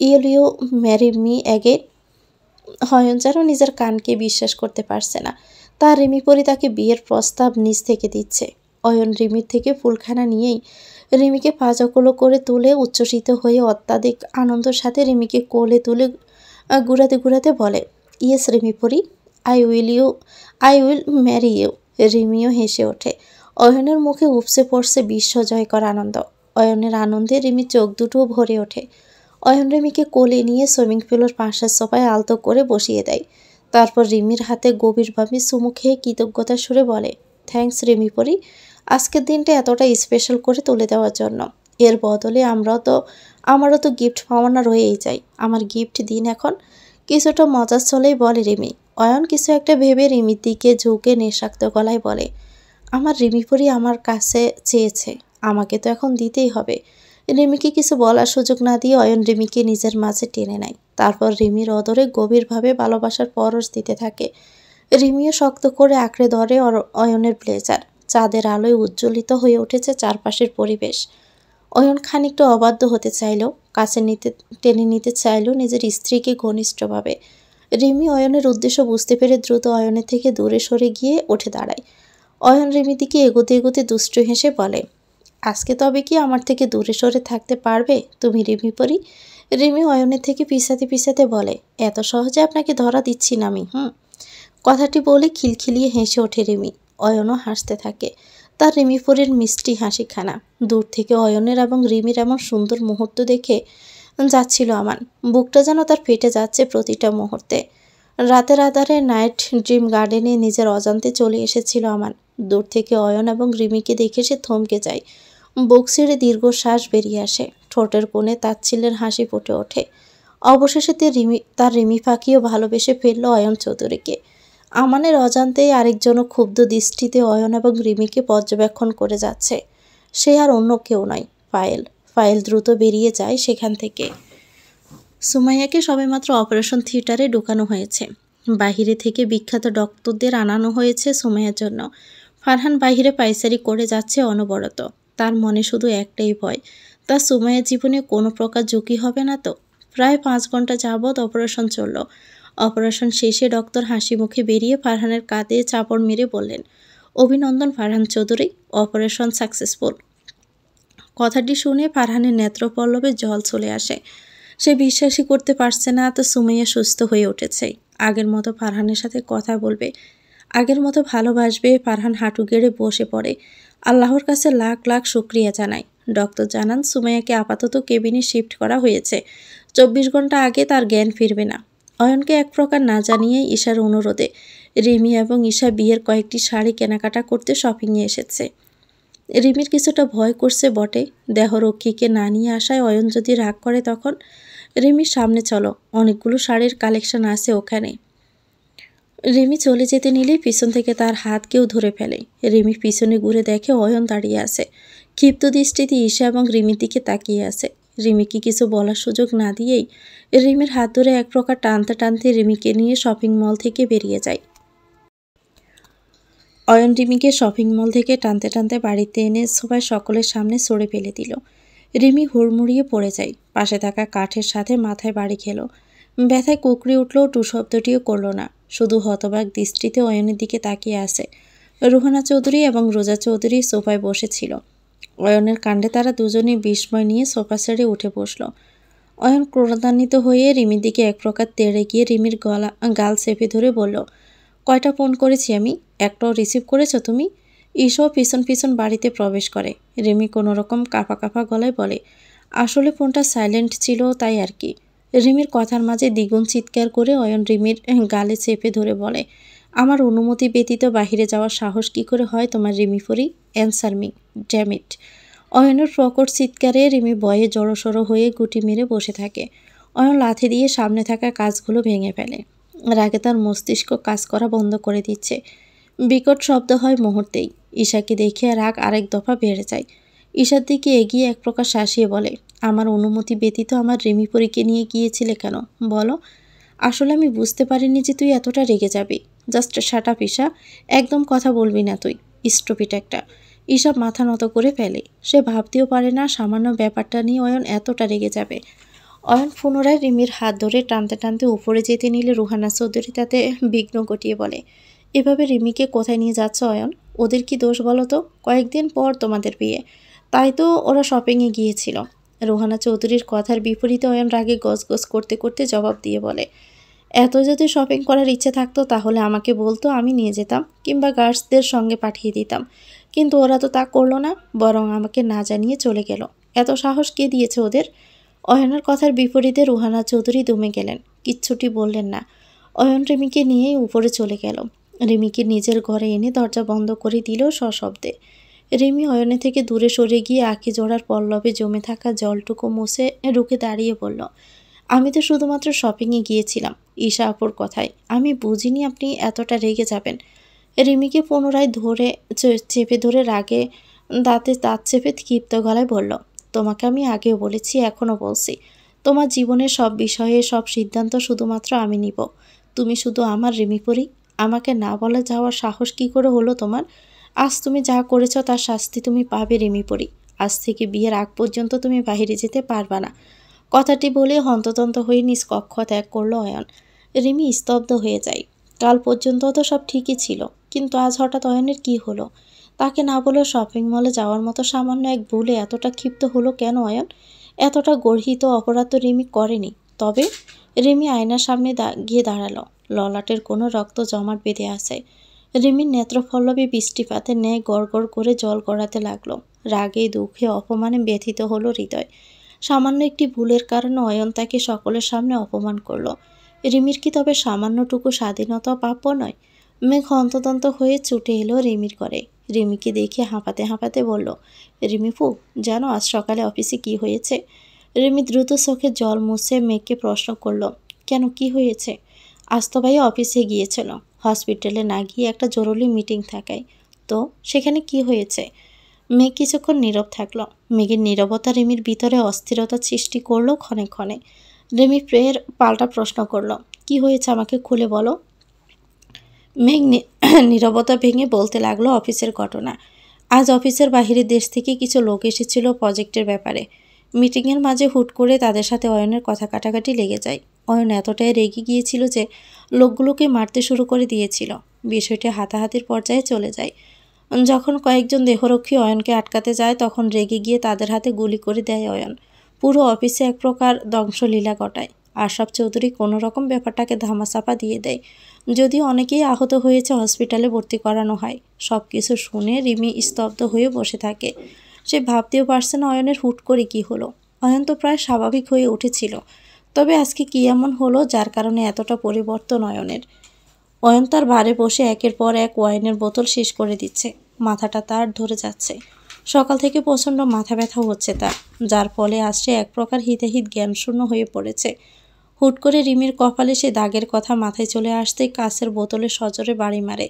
will you marry me again? Ayan যেন নিজের কানকে বিশ্বাস করতে পারছে না। তার রিমি পরি তাকে বিয়ের প্রস্তাব নিজ থেকে দিচ্ছে। অয়ন রিমির থেকে ফুলখানা নিয়েই রিমিকে পাজকলো করে তুলে উচ্ছ্বসিত হয়ে অত্যাধিক আনন্দের সাথে রিমিকে কোলে তুলে ঘুরাতে ঘুরাতে বলে, ইয়েস রিমি পরি, আই উইল ম্যারি ইউ। রিমিও হেসে ওঠে। অয়নের মুখে উপসে পড়ছে বিশ্বজয়কর আনন্দ। অয়নের আনন্দে রিমির চোখ দুটো ভরে ওঠে। অয়ন রিমিকে কোলে নিয়ে সুইমিং পুলের পাশের সোফায় আলতো করে বসিয়ে দেয়। তারপর রিমির হাতে গভীরভাবে চুমু খেয়ে কৃতজ্ঞতার সুরে বলে, থ্যাঙ্কস রিমি পরি, আজকের দিনটা এতটা স্পেশাল করে তুলে দেওয়ার জন্য। এর বদলে আমারও তো গিফট পাওয়ানো রয়েই যায়। আমার গিফট দিন এখন। কিছুটা মজার ছলেই বলে রিমি। অয়ন কিছু একটা ভেবে রিমির দিকে ঝুঁকে নেশাক্ত গলায় বলে, আমার রিমি পরি আমার কাছে চেয়েছে, আমাকে তো এখন দিতেই হবে। রিমিকে কিছু বলার সুযোগ না দিয়ে অয়ন রিমিকে নিজের মাঝে টেনে নেয়। তারপর রিমির অদরে গভীরভাবে ভালোবাসার পরশ দিতে থাকে। রিমিও শক্ত করে আঁকড়ে ধরে অয়নের ব্লেজার। চাঁদের আলোয় উজ্জ্বলিত হয়ে উঠেছে চারপাশের পরিবেশ। অয়ন খানিকটা অবাধ্য হতে চাইল, কাছে টেনে নিতে চাইল নিজের স্ত্রীকে ঘনিষ্ঠভাবে। রিমি অয়নের উদ্দেশ্য বুঝতে পেরে দ্রুত অয়নের থেকে দূরে সরে গিয়ে উঠে দাঁড়ায়। অয়ন রিমির দিকে এগোতে এগোতে দুষ্টু হেসে বলে, আজকে তবে কি আমার থেকে দূরে সরে থাকতে পারবে তুমি রিমি পরি? রিমি অয়নের থেকে পিছাতে পিছাতে বলে, এত সহজে আপনাকে ধরা দিচ্ছি না আমি। কথাটি বলে খিলখিলিয়ে হেসে ওঠে রিমি। অয়নও হাসতে থাকে। তার রিমি পরির মিষ্টি হাসিখানা দূর থেকে অয়নের এবং রিমির এমন সুন্দর মুহূর্ত দেখে যাচ্ছিল আমার। বুকটা যেন তার ফেটে যাচ্ছে প্রতিটা মুহূর্তে। রাতের আধারে নাইট ড্রিম গার্ডেনে নিজের অজান্তে চলে এসেছিল আমার। দূর থেকে অয়ন এবং রিমিকে দেখে সে থমকে যায়। বুক ছেড়ে দীর্ঘশ্বাস বেরিয়ে আসে। ঠোঁটের কোণে তাচ্ছিল্যের হাসি ফুটে ওঠে। অবশেষে তার রিমি পাখিও ভালোবেসে ফেলল অয়ন চৌধুরীকে। আমানের অজান্তেই আরেকজনও ক্ষুব্ধ দৃষ্টিতে অয়ন এবং রিমিকে পর্যবেক্ষণ করে যাচ্ছে। সে আর অন্য কেউ নয়, ফাইল দ্রুত বেরিয়ে যায় সেখান থেকে। সুমাইয়াকে সবেমাত্র অপারেশন থিয়েটারে ঢোকানো হয়েছে। বাহিরে থেকে বিখ্যাত ডক্টরদের আনানো হয়েছে সুমাইয়ার জন্য। ফারহান বাহিরে পায়চারি করে যাচ্ছে অনবরত। তার মনে শুধু একটাই ভয়, তার সুমাইয়ার জীবনে কোনো প্রকার ঝুঁকি হবে না তো। প্রায় 5 ঘন্টা যাবৎ অপারেশন চলল। অপারেশন শেষে ডক্টর হাসি মুখে বেরিয়ে ফারহানের কাঁধে চাপড় মেরে বললেন, অভিনন্দন ফারহান চৌধুরী, অপারেশন সাকসেসফুল। কথাটি শুনে ফারহানের নেত্রপল্লবে জল চলে আসে। সে বিশ্বাসই করতে পারছে না তো সুমাইয়া সুস্থ হয়ে উঠেছে। আগের মতো ফারহানের সাথে কথা বলবে, আগের মতো ভালোবাসবে। ফারহান হাঁটু গেড়ে বসে পড়ে। আল্লাহর কাছে লাখ লাখ শুকরিয়া জানায়। ডক্টর জানান সুমাইয়াকে আপাতত কেবিনে শিফট করা হয়েছে। 24 ঘন্টা আগে তার জ্ঞান ফিরবে না। অয়নকে এক প্রকার না জানিয়ে ঈশার অনুরোধে রিমি এবং ঈশা বিয়ের কয়েকটি শাড়ি কেনাকাটা করতে শপিংয়ে এসেছে। রিমির কিছুটা ভয় করছে বটে, দেহরক্ষীকে না নিয়ে আসায় অয়ন যদি রাগ করে তখন। রিমির সামনে চলো, অনেকগুলো শাড়ির কালেকশন আছে ওখানে। রিমি চলে যেতে নিলেই পিছন থেকে তার হাত কেউ ধরে ফেলে। রিমি পিছনে ঘুরে দেখে অয়ন দাঁড়িয়ে আছে। ক্ষিপ্ত দৃষ্টিতে ঈশা এবং রিমির দিকে তাকিয়ে আছে। রিমিকে কিছু বলার সুযোগ না দিয়েই রিমির হাত ধরে এক প্রকার টানতে টানতে রিমিকে নিয়ে শপিং মল থেকে বেরিয়ে যায়। অয়ন রিমিকে শপিং মল থেকে টানতে টানতে বাড়িতে এনে সবাই সকলের সামনে সরে ফেলে দিল। রিমি হুড়মুড়িয়ে পড়ে যায়। পাশে থাকা কাঠের সাথে মাথায় বাড়ি খেল। ব্যথায় কুকড়ে উঠলেও টু শব্দটিও করল না, শুধু হতবাক দৃষ্টিতে অয়নের দিকে তাকিয়ে আছে। রুহানা চৌধুরী এবং রোজা চৌধুরী সোফায় বসেছিল। অয়নের কাণ্ডে তারা দুজনেই বিস্ময় নিয়ে সোফা ছেড়ে উঠে বসল। অয়ন ক্রোধান্বিত হয়ে রিমির দিকে এক প্রকার তেড়ে গিয়ে রিমির গাল চেপে ধরে বলল, কয়টা ফোন করেছি আমি, একটাও রিসিভ করেছো তুমি? ঈশাও পিছন পিছন বাড়িতে প্রবেশ করে। রিমি কোনো রকম কাঁপা কাঁপা গলায় বলে, আসলে ফোনটা সাইলেন্ট ছিল তাই আর কি। রিমির কথার মাঝে দ্বিগুণ চিৎকার করে অয়ন রিমির গালে চেপে ধরে বলে, আমার অনুমতি ব্যতীত বাহিরে যাওয়ার সাহস কি করে হয় তোমার রিমি ফরি? Answer me, damn it. অয়নের প্রকট চিৎকারে রিমি ভয়ে জড়সড় হয়ে গুটি মেরে বসে থাকে। অয়ন লাথি দিয়ে সামনে থাকা কাজগুলো ভেঙে ফেলে। রাগে তার মস্তিষ্ক কাজ করা বন্ধ করে দিচ্ছে। বিকট শব্দ হয় মুহূর্তেই। ঈশাকে দেখে রাগ আরেক দফা বেড়ে যায়। ঈশার দিকে এগিয়ে এক প্রকার শাসিয়ে বলে, আমার অনুমতি ব্যতীত আমার রিমি পরীকে নিয়ে গিয়েছিলে কেন বলো? আসলে আমি বুঝতে পারিনি যে তুই এতটা রেগে যাবি। জাস্ট শাট আপ ঈশা, একদম কথা বলবি না তুই, স্টুপিড একটা। ঈশা মাথা নত করে ফেলে। সে ভাবতেও পারে না সামান্য ব্যাপারটা নিয়ে অয়ন এতটা রেগে যাবে। অয়ন পুনরায় রিমির হাত ধরে টানতে টানতে উপরে যেতে নিলে রুহানা চৌধুরী তাতে বিঘ্ন ঘটিয়ে বলে, এভাবে রিমিকে কোথায় নিয়ে যাচ্ছ অয়ন? ওদের কি দোষ বলো তো? কয়েকদিন পর তোমাদের বিয়ে, তাই তো ওরা শপিংয়ে গিয়েছিল। রুহানা চৌধুরীর কথার বিপরীতে অয়ন রাগে গজগজ করতে করতে জবাব দিয়ে বলে, এত যদি শপিং করার ইচ্ছে থাকতো তাহলে আমাকে বলতো, আমি নিয়ে যেতাম কিংবা গার্ডসদের সঙ্গে পাঠিয়ে দিতাম। কিন্তু ওরা তো তা করলো না, বরং আমাকে না জানিয়ে চলে গেল। এত সাহস কে দিয়েছে ওদের? অয়নের কথার বিপরীতে রুহানা চৌধুরী দমে গেলেন, কিচ্ছুটি বললেন না। অয়ন রিমিকে নিয়েই উপরে চলে গেল। রিমিকে নিজের ঘরে এনে দরজা বন্ধ করে দিল সশব্দে। রিমি অয়নে থেকে দূরে সরে গিয়ে আঁখি জোড়ার পল্লবে জমে থাকা জলটুকু মুছে রুখে দাঁড়িয়ে বলল, আমি তো শুধুমাত্র শপিংয়ে গিয়েছিলাম ঈশা আপুর কথায়। আমি বুঝিনি আপনি এতটা রেগে যাবেন। রিমিকে পুনরায় চেপে ধরে রাগে দাঁতে দাঁত চেপে ক্ষিপ্ত গলায় বলল, তোমাকে আমি আগেও বলেছি, এখনও বলছি, তোমার জীবনের সব বিষয়ে সব সিদ্ধান্ত শুধুমাত্র আমি নিব। তুমি শুধু আমার রিমি পরি। আমাকে না বলে যাওয়ার সাহস কি করে হলো তোমার? আজ তুমি যা করেছ তার শাস্তি তুমি পাবে রিমি পরি। আজ থেকে বিয়ের আগ পর্যন্ত তুমি বাহিরে যেতে পারবা না। কথাটি বলে হন্তদন্ত হয়ে নিজ কক্ষ ত্যাগ করল অয়ন। রিমি স্তব্ধ হয়ে যায়। কাল পর্যন্ত তো সব ঠিকই ছিল, কিন্তু আজ হঠাৎ অয়নের কি হলো? তাকে না বলে শপিং মলে যাওয়ার মতো সামান্য এক ভুলে এতটা ক্ষিপ্ত হলো কেন অয়ন? এতটা গর্হিত অপরাধ তো রিমি করেনি। তবে রিমি আয়নার সামনে গিয়ে দাঁড়ালো। ললাটের কোনো রক্ত জমাট বেঁধে আছে। রিমির নেত্রপল্লবে বৃষ্টিপাতের ন্যায় গড় করে জল গড়াতে লাগলো। রাগে দুঃখে অপমানে ব্যথিত হলো হৃদয়। সামান্য একটি ভুলের কারণে অয়ন তাকে সকলের সামনে অপমান করলো। রিমির কি তবে সামান্যটুকু স্বাধীনতা প্রাপ্য নয়? মেঘ হন্তদন্ত হয়ে ছুটে এলো রিমির ঘরে। রিমিকে দেখে হাঁপাতে হাঁপাতে বলল, রিমিপু, জানো আজ সকালে অফিসে কি হয়েছে? রিমি দ্রুত চোখে জল মুছে মেঘকে প্রশ্ন করল, কেন, কি হয়েছে? আজ তো ভাই অফিসে গিয়েছিল, হসপিটালে না গিয়ে একটা জরুরি মিটিং থাকায়। তো সেখানে কি হয়েছে? মেঘ কিছুক্ষণ নীরব থাকলো। মেঘের নীরবতা রিমির ভিতরে অস্থিরতা সৃষ্টি করলো ক্ষণে ক্ষণে। রিমি ফের পাল্টা প্রশ্ন করলো, কি হয়েছে আমাকে খুলে বলো। মেঘ নীরবতা ভেঙে বলতে লাগলো অফিসের ঘটনা। আজ অফিসের বাহিরের দেশ থেকে কিছু লোক এসেছিল প্রজেক্টের ব্যাপারে। মিটিংয়ের মাঝে হুট করে তাদের সাথে অয়নের কথা কাটাকাটি লেগে যায়। অয়ন এতটাই রেগে গিয়েছিল যে লোকগুলোকে মারতে শুরু করে দিয়েছিল। বিষয়টি হাতাহাতির পর্যায়ে চলে যায়। যখন কয়েকজন দেহরক্ষী অয়নকে আটকাতে যায় তখন রেগে গিয়ে তাদের হাতে গুলি করে দেয় অয়ন। পুরো অফিসে এক প্রকার ধ্বংসলীলা ঘটায়। আশরাফ চৌধুরী কোনো রকম ব্যাপারটাকে ধামাচাপা দিয়ে দেয়। যদিও অনেকেই আহত হয়েছে, হসপিটালে ভর্তি করানো হয়। সব কিছু শুনে রিমি স্তব্ধ হয়ে বসে থাকে। সে ভাবতেও পারছে না অয়নের হুট করে কী হলো। অয়ন তো প্রায় স্বাভাবিক হয়ে উঠেছিল, তবে আজকে কী এমন হলো যার কারণে এতটা পরিবর্তন অয়নের। অয়ন তার ভারে বসে একের পর এক ওয়াইনের বোতল শেষ করে দিচ্ছে। মাথাটা তার ধরে যাচ্ছে। সকাল থেকে প্রচণ্ড মাথা ব্যথা হচ্ছে তার, যার ফলে আজ সে এক প্রকার হিতাহিত জ্ঞানশূন্য হয়ে পড়েছে। হুট করে রিমির কপালে সে দাগের কথা মাথায় চলে আসতেই কাঁচের বোতলে সজোরে বাড়ি মারে।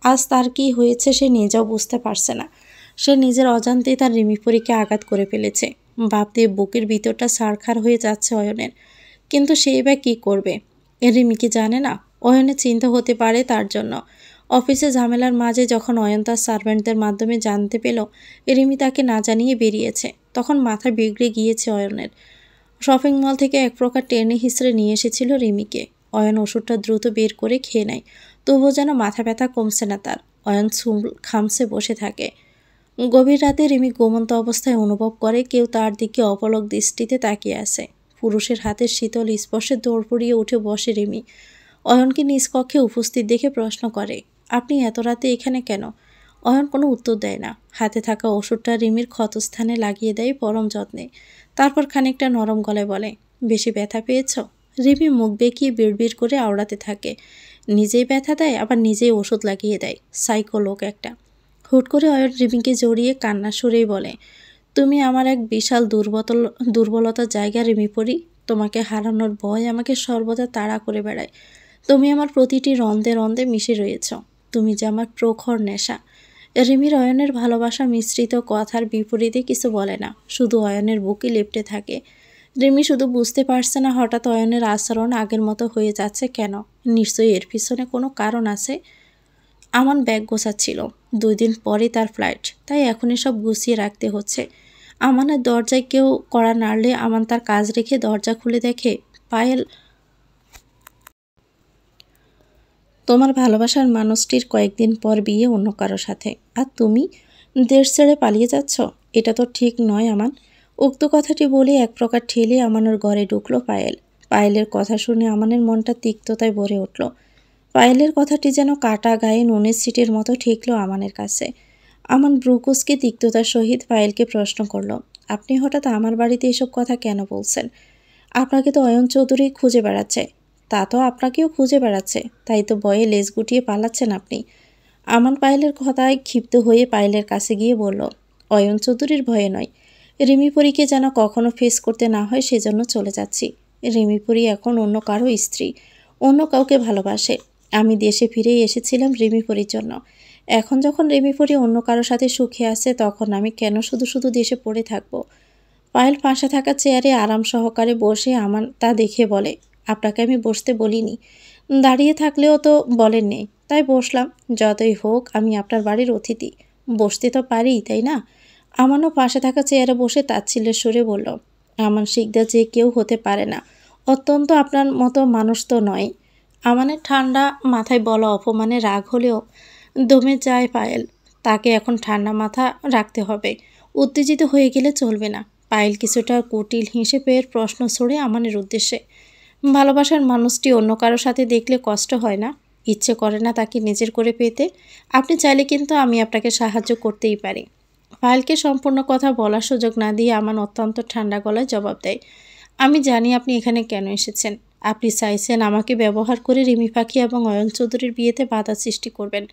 আজ তার কি হয়েছে সে নিজেও বুঝতে পারছে না। সে নিজের অজান্তেই তার রিমিপরিকে আঘাত করে ফেলেছে। ভাবতে বুকের ভিতরটা ছারখার হয়ে যাচ্ছে অয়নের। কিন্তু সেই বা কী করবে? রিমি কি জানে না অয়নের চিন্তা হতে পারে তার জন্য? অফিসে ঝামেলার মাঝে যখন অয়ন তার সার্ভেন্টদের মাধ্যমে জানতে পেল রিমি তাকে না জানিয়ে বেরিয়েছে, তখন মাথা বিগড়ে গিয়েছে অয়নের। শপিং মল থেকে এক প্রকার টেনে হিসড়ে নিয়ে এসেছিল রিমিকে। অয়ন ওষুধটা দ্রুত বের করে খেয়ে নেয়, তবুও যেন মাথা ব্যথা কমছে না তার। অয়ন চুল খামছে বসে থাকে। গভীর রাতে রিমি ঘুমন্ত অবস্থায় অনুভব করে কেউ তার দিকে অপলক দৃষ্টিতে তাকিয়ে আছে। পুরুষের হাতের শীতল স্পর্শে দৌড় পড়িয়ে উঠে বসে রিমি। অয়নকে নিজ কক্ষে উপস্থিত দেখে প্রশ্ন করে, আপনি এত রাতে এখানে কেন? অয়ন কোনো উত্তর দেয় না। হাতে থাকা ওষুধটা রিমির ক্ষতস্থানে লাগিয়ে দেয় পরম যত্নে। তারপর খানিকটা নরম গলায় বলে, বেশি ব্যথা পেয়েছ? রিমি মুখ বেঁকিয়ে বিড়বিড় করে আওড়াতে থাকে। নিজেই ব্যথা দেয়, আবার নিজেই ওষুধ লাগিয়ে দেয়। সাইকো লোক একটা। হুট করে অয়ন রিমিকে জড়িয়ে কান্না সুরেই বলে, তুমি আমার এক বিশাল দুর্বলতার জায়গা রিমি পড়ি। তোমাকে হারানোর ভয় আমাকে সর্বদা তাড়া করে বেড়ায়। তুমি আমার প্রতিটি রন্ধে রন্ধে মিশে রয়েছ। তুমি যে আমার প্রখর নেশা। রিমির অয়নের ভালোবাসা মিশ্রিত কথার বিপরীতে কিছু বলে না, শুধু অয়নের বুকে লেপ্টে থাকে। রিমি শুধু বুঝতে পারছে না হঠাৎ অয়নের আচরণ আগের মতো হয়ে যাচ্ছে কেন। নিশ্চয়ই এর পিছনে কোনো কারণ আছে। আমান ব্যাগ গোছাচ্ছিল। 2 দিন পরে তার ফ্লাইট, তাই এখনই সব গুছিয়ে রাখতে হচ্ছে। আমানের দরজায় কেউ কড়া নাড়লে আমান তার কাজ রেখে দরজা খুলে দেখে পায়েল। তোমার ভালোবাসার মানুষটির কয়েকদিন পর বিয়ে অন্য কারো সাথে, আর তুমি দেশ ছেড়ে পালিয়ে যাচ্ছ। এটা তো ঠিক নয় আমান। উক্ত কথাটি বলে এক প্রকার ঠেলে আমানের ঘরে ঢুকলো পায়েল। পায়েলের কথা শুনে আমানের মনটা তিক্ততায় ভরে উঠল। পায়েলের কথাটি যেন কাটা গায়ে নুনের ছিটের মতো ঠেকল আমানের কাছে। আমান ব্রুকুসকে তিক্ততার সহিত পায়েলকে প্রশ্ন করল, আপনি হঠাৎ আমার বাড়িতে এসব কথা কেন বলছেন? আপনাকে তো অয়ন চৌধুরী খুঁজে বেড়াচ্ছে। তা তো আপনাকেও খুঁজে বেড়াচ্ছে, তাই তো ভয়ে লেজ গুটিয়ে পালাচ্ছেন আপনি। আমান পায়েলের কথায় ক্ষিপ্ত হয়ে পায়েলের কাছে গিয়ে বলল, অয়ন চৌধুরীর ভয়ে নয়, রিমিপরিকে যেন কখনো ফেস করতে না হয় সেজন্য চলে যাচ্ছি। রিমিপরি এখন অন্য কারো স্ত্রী, অন্য কাউকে ভালোবাসে। আমি দেশে ফিরেই এসেছিলাম রিমিপরির জন্য। এখন যখন রিমিপরি অন্য কারো সাথে সুখে আছে, তখন আমি কেন শুধু শুধু দেশে পড়ে থাকবো? পায়েল পাশে থাকা চেয়ারে আরাম সহকারে বসে আমান তা দেখে বলে, আপনাকে আমি বসতে বলিনি, দাঁড়িয়ে থাকলেও তো বলেননি, তাই বসলাম। যতই হোক আমি আপনার বাড়ির অতিথি, বসতে তো পারি, তাই না? আমানও পাশে থাকা চেয়ারে বসে তাচ্ছিল্যের সুরে বলল, আমান শিকদার যে কেউ হতে পারে না, অত্যন্ত আপনার মতো মানুষ তো নয়। আমানের ঠান্ডা মাথায় বলা অপমানে রাগ হলেও দমে যায় পায়েল। তাকে এখন ঠান্ডা মাথা রাখতে হবে, উত্তেজিত হয়ে গেলে চলবে না। পায়েল কিছুটা কুটিল হেসে পেয়ের প্রশ্ন ছড়ে আমানের উদ্দেশ্যে, ভালোবাসার মানুষটি অন্য কারোর সাথে দেখলে কষ্ট হয় না? ইচ্ছে করে না তাকে নিজের করে পেতে? আপনি চাইলে কিন্তু আমি আপনাকে সাহায্য করতেই পারি। পায়েলকে সম্পূর্ণ কথা বলার সুযোগ না দিয়ে আমান অত্যন্ত ঠান্ডা গলায় জবাব দেয়, আমি জানি আপনি এখানে কেন এসেছেন। আপনি চাইছেন আমাকে ব্যবহার করে রিমি পাখি এবং অয়ন চৌধুরীর বিয়েতে বাধা সৃষ্টি করবেন।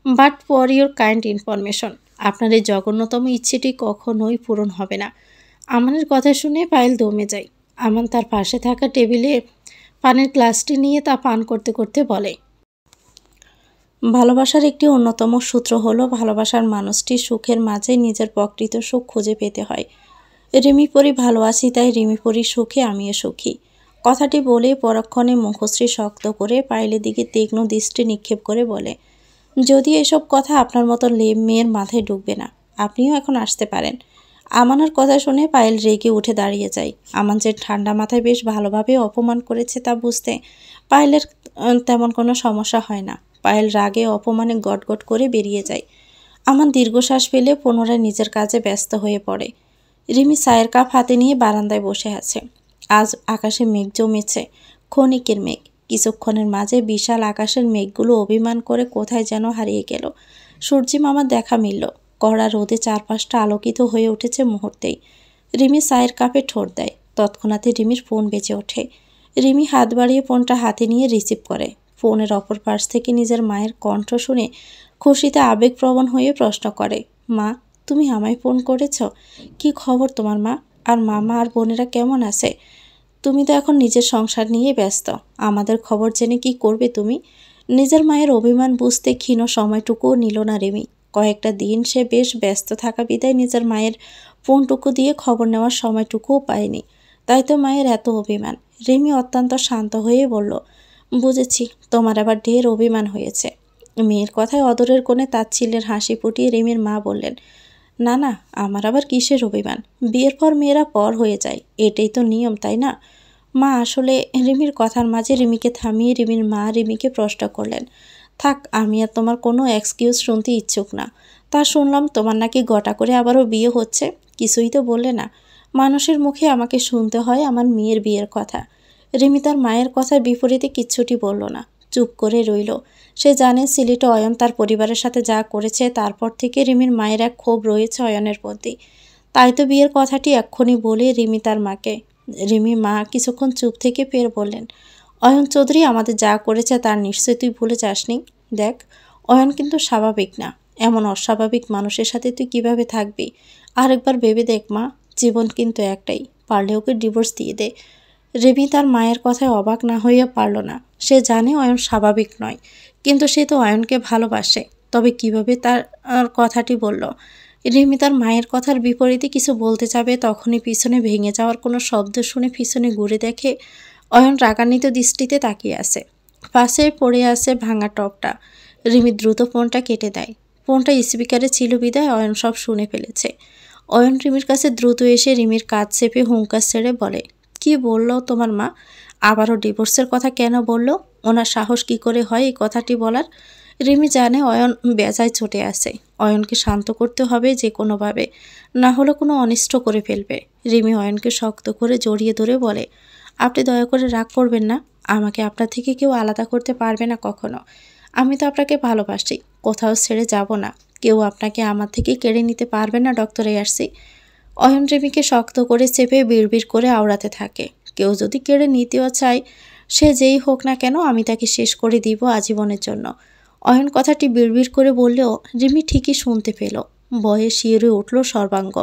But for your kind information, আপনার এই জঘন্যতম ইচ্ছেটি কখনোই পূরণ হবে না। আমানের কথা শুনে পায়েল দমে যায়। আমান তার পাশে থাকা টেবিলে পানির গ্লাসটি নিয়ে তা পান করতে করতে বলে, ভালোবাসার একটি অন্যতম সূত্র হলো ভালোবাসার মানুষটি সুখের মাঝে নিজের প্রকৃত সুখ খুঁজে পেতে হয়। রিমিপরি ভালো আছি, তাই রিমিপরির সুখে আমিও সুখী। কথাটি বলে পরক্ষণে মুখশ্রী শক্ত করে পায়েলের দিকে তীক্ষ্ণ দৃষ্টি নিক্ষেপ করে বলে, যদি এসব কথা আপনার মতো মেয়ের মাথায় ঢুকবে না, আপনিও এখন আসতে পারেন। আমানের কথা শুনে পায়েল রেগে উঠে দাঁড়িয়ে যায়। আমান যে ঠান্ডা মাথায় বেশ ভালোভাবে অপমান করেছে তা বুঝতে পায়েলের তেমন কোনো সমস্যা হয় না। পায়েল রাগে অপমানে গটগট করে বেরিয়ে যায়। আমান দীর্ঘশ্বাস ফেলে পুনরায় নিজের কাজে ব্যস্ত হয়ে পড়ে। রিমি চায়ের কাপ হাতে নিয়ে বারান্দায় বসে আছে। আজ আকাশে মেঘ জমেছে, ক্ষণিকের মেঘ। কিছুক্ষণের মাঝে বিশাল আকাশের মেঘগুলো অভিমান করে কোথায় যেন হারিয়ে গেল। সূর্যি মামার দেখা মিলল। কড়া রোদে চারপাশটা আলোকিত হয়ে উঠেছে মুহূর্তেই। রিমি চায়ের কাপে ঠোঁট দেয়। তৎক্ষণাৎই রিমির ফোন বেজে ওঠে। রিমি হাত বাড়িয়ে ফোনটা হাতে নিয়ে রিসিভ করে। ফোনের অপর পাশ থেকে নিজের মায়ের কণ্ঠ শুনে খুশিতে আবেগপ্রবণ হয়ে প্রশ্ন করে, মা, তুমি আমায় ফোন করেছ? কি খবর তোমার মা? আর মামা আর বোনেরা কেমন আছে? তুমি তো এখন নিজের সংসার নিয়ে ব্যস্ত। আমাদের খবর জেনে কি করবে তুমি? নিজের মায়ের অভিমান বুঝতে ক্ষীণ সময়টুকুও নিল না রিমি। কয়েকটা দিন সে বেশ ব্যস্ত থাকা বিদায় নিজের মায়ের ফোনটুকু দিয়ে খবর নেওয়ার সময়টুকুও পায়নি। তাই তো মায়ের এত অভিমান। রিমি অত্যন্ত শান্ত হয়ে বলল, বুঝেছি, তোমার আবার ঢের অভিমান হয়েছে। মেয়ের কথায় অদরের কোণে তাচ্ছিল্যের হাসি ফুটিয়ে রিমির মা বললেন, না না, আমার আবার কিসের অভিমান? বিয়ের পর মেয়েরা পর হয়ে যায়, এটাই তো নিয়ম, তাই না? মা, আসলে রিমির কথার মাঝে রিমিকে থামিয়ে রিমির মা রিমিকে প্রশ্ন করলেন, থাক, আমি আর তোমার কোনো এক্সকিউজ শুনতে ইচ্ছুক না। তা শুনলাম তোমার নাকি গটা করে আবারও বিয়ে হচ্ছে, কিছুই তো বললে না। মানুষের মুখে আমাকে শুনতে হয় আমার মেয়ের বিয়ের কথা। রিমি তার মায়ের কথার বিপরীতে কিচ্ছুটি বলল না, চুপ করে রইল। সে জানে সিলেটে অয়ন তার পরিবারের সাথে যা করেছে, তারপর থেকে রিমির মায়ের এক ক্ষোভ রয়েছে অয়নের প্রতি। তাই তো বিয়ের কথাটি এক্ষুনি বলে রিমি তার মাকে। রিমি মা কিছুক্ষণ চুপ থেকে ফের বললেন, অয়ন চৌধুরী আমাদের যা করেছে তার নিশ্চয়ই তুই ভুলে যাসনি। দেখ, অয়ন কিন্তু স্বাভাবিক না। এমন অস্বাভাবিক মানুষের সাথে তুই কিভাবে থাকবি? আরেকবার ভেবে দেখ মা, জীবন কিন্তু একটাই, পারলে ওকে ডিভোর্স দিয়ে দে। রিমি তার মায়ের কথায় অবাক না হইয়া পারল না। সে জানে অয়ন স্বাভাবিক নয়, কিন্তু সে তো অয়নকে ভালোবাসে। তবে কিভাবে তার কথাটি বলল? রিমি তার মায়ের কথার বিপরীতে কিছু বলতে যাবে, তখনই পিছনে ভেঙে যাওয়ার কোনো শব্দ শুনে পিছনে ঘুরে দেখে অয়ন রাগান্বিত দৃষ্টিতে তাকিয়ে আছে। পাশে পড়ে আছে ভাঙা টপটা। রিমি দ্রুত ফোনটা কেটে দেয়। ফোনটা স্পিকারে ছিল বিদায় অয়ন সব শুনে ফেলেছে। অয়ন রিমির কাছে দ্রুত এসে রিমির কাজ চেপে হুঙ্কার ছেড়ে বলে, কি বলল তোমার মা? আবারও ডিভোর্সের কথা কেন বলল? ওনার সাহস কি করে হয় এই কথাটি বলার? রিমি জানে অয়ন বেজায় চটে আছে। অয়নকে শান্ত করতে হবে যে কোনোভাবে, না হলে কোনো অনিষ্ট করে ফেলবে। রিমি অয়নকে শক্ত করে জড়িয়ে ধরে বলে, আপনি দয়া করে রাগ করবেন না। আমাকে আপনার থেকে কেউ আলাদা করতে পারবে না কখনো। আমি তো আপনাকে ভালোবাসি, কোথাও ছেড়ে যাব না। কেউ আপনাকে আমার থেকে কেড়ে নিতে পারবে না ডক্টর এয়ারসি। অয়ন রিমিকে শক্ত করে চেপে বিড়বিড় করে আওড়াতে থাকে, কেউ যদি কেড়ে নিতেও চায়, সে যেই হোক না কেন, আমি তাকে শেষ করে দিব আজীবনের জন্য। অয়ন কথাটি বিড়বিড় করে বললেও রিমি ঠিকই শুনতে পেল। ভয়ে শিউরে উঠল সর্বাঙ্গ।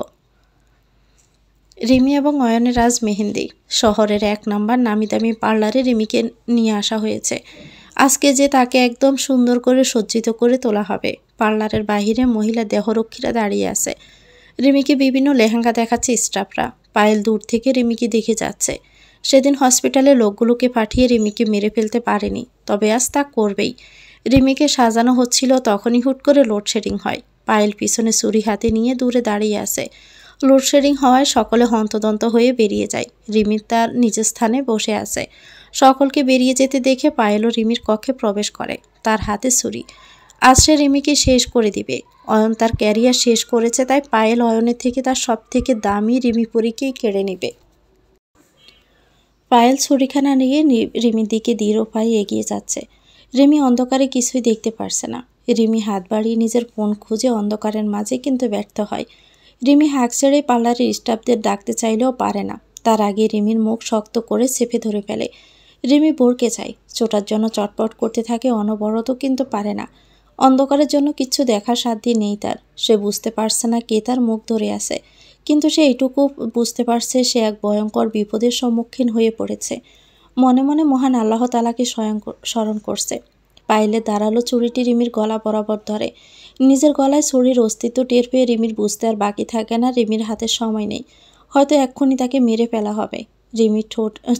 রিমি এবং অয়নের আজ মেহেন্দি। শহরের 1 নাম্বার নামি দামি পার্লারে রিমিকে নিয়ে আসা হয়েছে। আজকে যে তাকে একদম সুন্দর করে সজ্জিত করে তোলা হবে। পার্লারের বাহিরে মহিলা দেহরক্ষীরা দাঁড়িয়ে আছে। রিমিকে বিভিন্ন লেহেঙ্গা দেখাচ্ছে স্টাফরা। পায়েল দূর থেকে রিমিকে দেখে যাচ্ছে। সেদিন হসপিটালে লোকগুলোকে পাঠিয়ে রিমিকে মেরে ফেলতে পারেনি, তবে আজ তা করবেই। রিমিকে সাজানো হচ্ছিল, তখনই হুট করে লোডশেডিং হয়। পায়েল পিছনে ছুরি হাতে নিয়ে দূরে দাঁড়িয়ে আছে। লোডশেডিং হওয়ায় সকলে হন্তদন্ত হয়ে বেরিয়ে যায়। রিমি তার নিজের স্থানে বসে আছে। সকলকে বেরিয়ে যেতে দেখে পায়েলও রিমির কক্ষে প্রবেশ করে, তার হাতে ছুরি। আজ সে রিমিকে শেষ করে দিবে। অয়ন তার ক্যারিয়ার শেষ করেছে, তাই পায়েল অয়নের থেকে তার সব থেকে দামি রিমিপুরীকেই কেড়ে নেবে। পায়েল ছুরিখানা নিয়ে রিমির দিকে দৃঢ় পায়ে এগিয়ে যাচ্ছে। রিমি অন্ধকারে কিছুই দেখতে পারছে না। রিমি হাত বাড়িয়ে নিজের ফোন খুঁজে অন্ধকারের মাঝে, কিন্তু ব্যর্থ হয়। রিমি হাঁক ছেড়ে পার্লারের স্টাফদের ডাকতে চাইলেও পারে না। তার আগে রিমির মুখ শক্ত করে চেপে ধরে ফেলে। রিমি ভরকে যায়, চোটার জন্য চটপট করতে থাকে অনবরত, কিন্তু পারে না। অন্ধকারের জন্য কিচ্ছু দেখার সাধ্য নেই তার। সে বুঝতে পারছে না কে তার মুখ ধরে আছে, কিন্তু সে এইটুকু বুঝতে পারছে সে এক ভয়ঙ্কর বিপদের সম্মুখীন হয়ে পড়েছে। মনে মনে মহান আল্লাহ তাআলাকে স্মরণ করছে। পায়েলে দাঁড়ালো চুরিটি রিমির গলা বরাবর ধরে। নিজের গলায় ছুরির অস্তিত্ব টের পেয়ে রিমির বুঝতে আর বাকি থাকে না রিমির হাতে সময় নেই, হয়তো এক্ষুনি তাকে মেরে ফেলা হবে। রিমির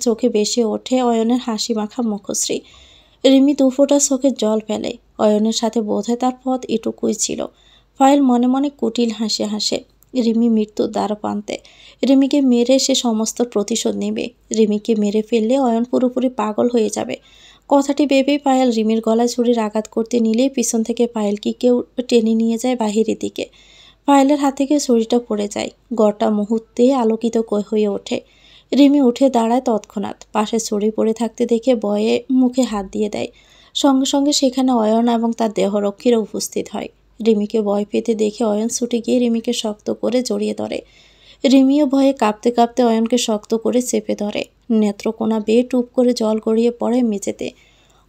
চোখে বেশি ওঠে অয়নের হাসি মাখা মুখশ্রী। রিমি দুফোঁটা চোখের জল ফেলে। অয়নের সাথে বোধহয় তার পথ এটুকুই ছিল। পায়েল মনে মনে কুটিল হাসি হাসে। রিমি মৃত্যুর দ্বারপ্রান্তে। রিমিকে মেরে সে সমস্ত প্রতিশোধ নেবে। রিমিকে মেরে ফেললে অয়ন পুরোপুরি পাগল হয়ে যাবে। কথাটি ভেবেই পায়েল রিমির গলায় ছুরির আঘাত করতে নিলেই পিছন থেকে পায়েলকে কেউ টেনে নিয়ে যায় বাহিরের দিকে। পায়েলের হাত থেকে ছুরিটা পড়ে যায়। ঘরটা মুহূর্তে আলোকিত হয়ে ওঠে। রিমি উঠে দাঁড়ায় তৎক্ষণাৎ। পাশে ছুরি পড়ে থাকতে দেখে ভয়ে মুখে হাত দিয়ে দেয়। সঙ্গে সঙ্গে সেখানে অয়ন এবং তার দেহরক্ষীরা উপস্থিত হয়। রিমিকে ভয় পেতে দেখে অয়ন ছুটে গিয়ে রিমিকে শক্ত করে জড়িয়ে ধরে। রিমিও ভয়ে কাঁপতে কাঁপতে অয়নকে শক্ত করে চেপে ধরে। নেত্রকোনা বেয়ে টুপ করে জল গড়িয়ে পড়ে মেঝেতে।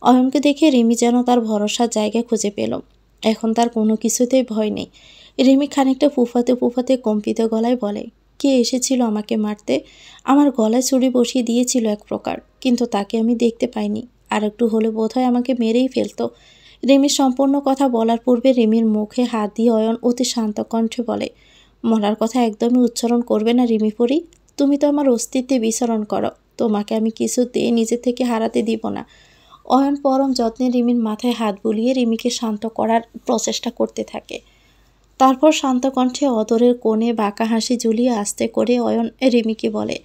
অয়নকে দেখে রিমি যেন তার ভরসার জায়গা খুঁজে পেল। এখন তার কোনো কিছুতেই ভয় নেই। রিমি খানিকটা ফুফাতে ফুফাতে কম্পিত গলায় বলে, কে এসেছিল আমাকে মারতে? আমার গলায় ছুরি বসিয়ে দিয়েছিল এক প্রকার, কিন্তু তাকে আমি দেখতে পাইনি। আর একটু হলে বোধহয় আমাকে মেরেই ফেলতো। রিমির সম্পূর্ণ কথা বলার পূর্বে রিমির মুখে হাত দিয়ে অয়ন অতি শান্ত কণ্ঠে বলে, মরার কথা একদমই উচ্চারণ করবে না রিমি পরি। তুমি তো আমার অস্তিত্বে বিচরণ করো। তোমাকে আমি কিছুতেই নিজে থেকে হারাতে দিব না। অয়ন পরম যত্নে রিমির মাথায় হাত বুলিয়ে রিমিকে শান্ত করার প্রচেষ্টা করতে থাকে। তারপর শান্ত কণ্ঠে অদরের কোণে বাঁকা হাসি ঝুলিয়ে আস্তে করে অয়ন রিমিকে বলে,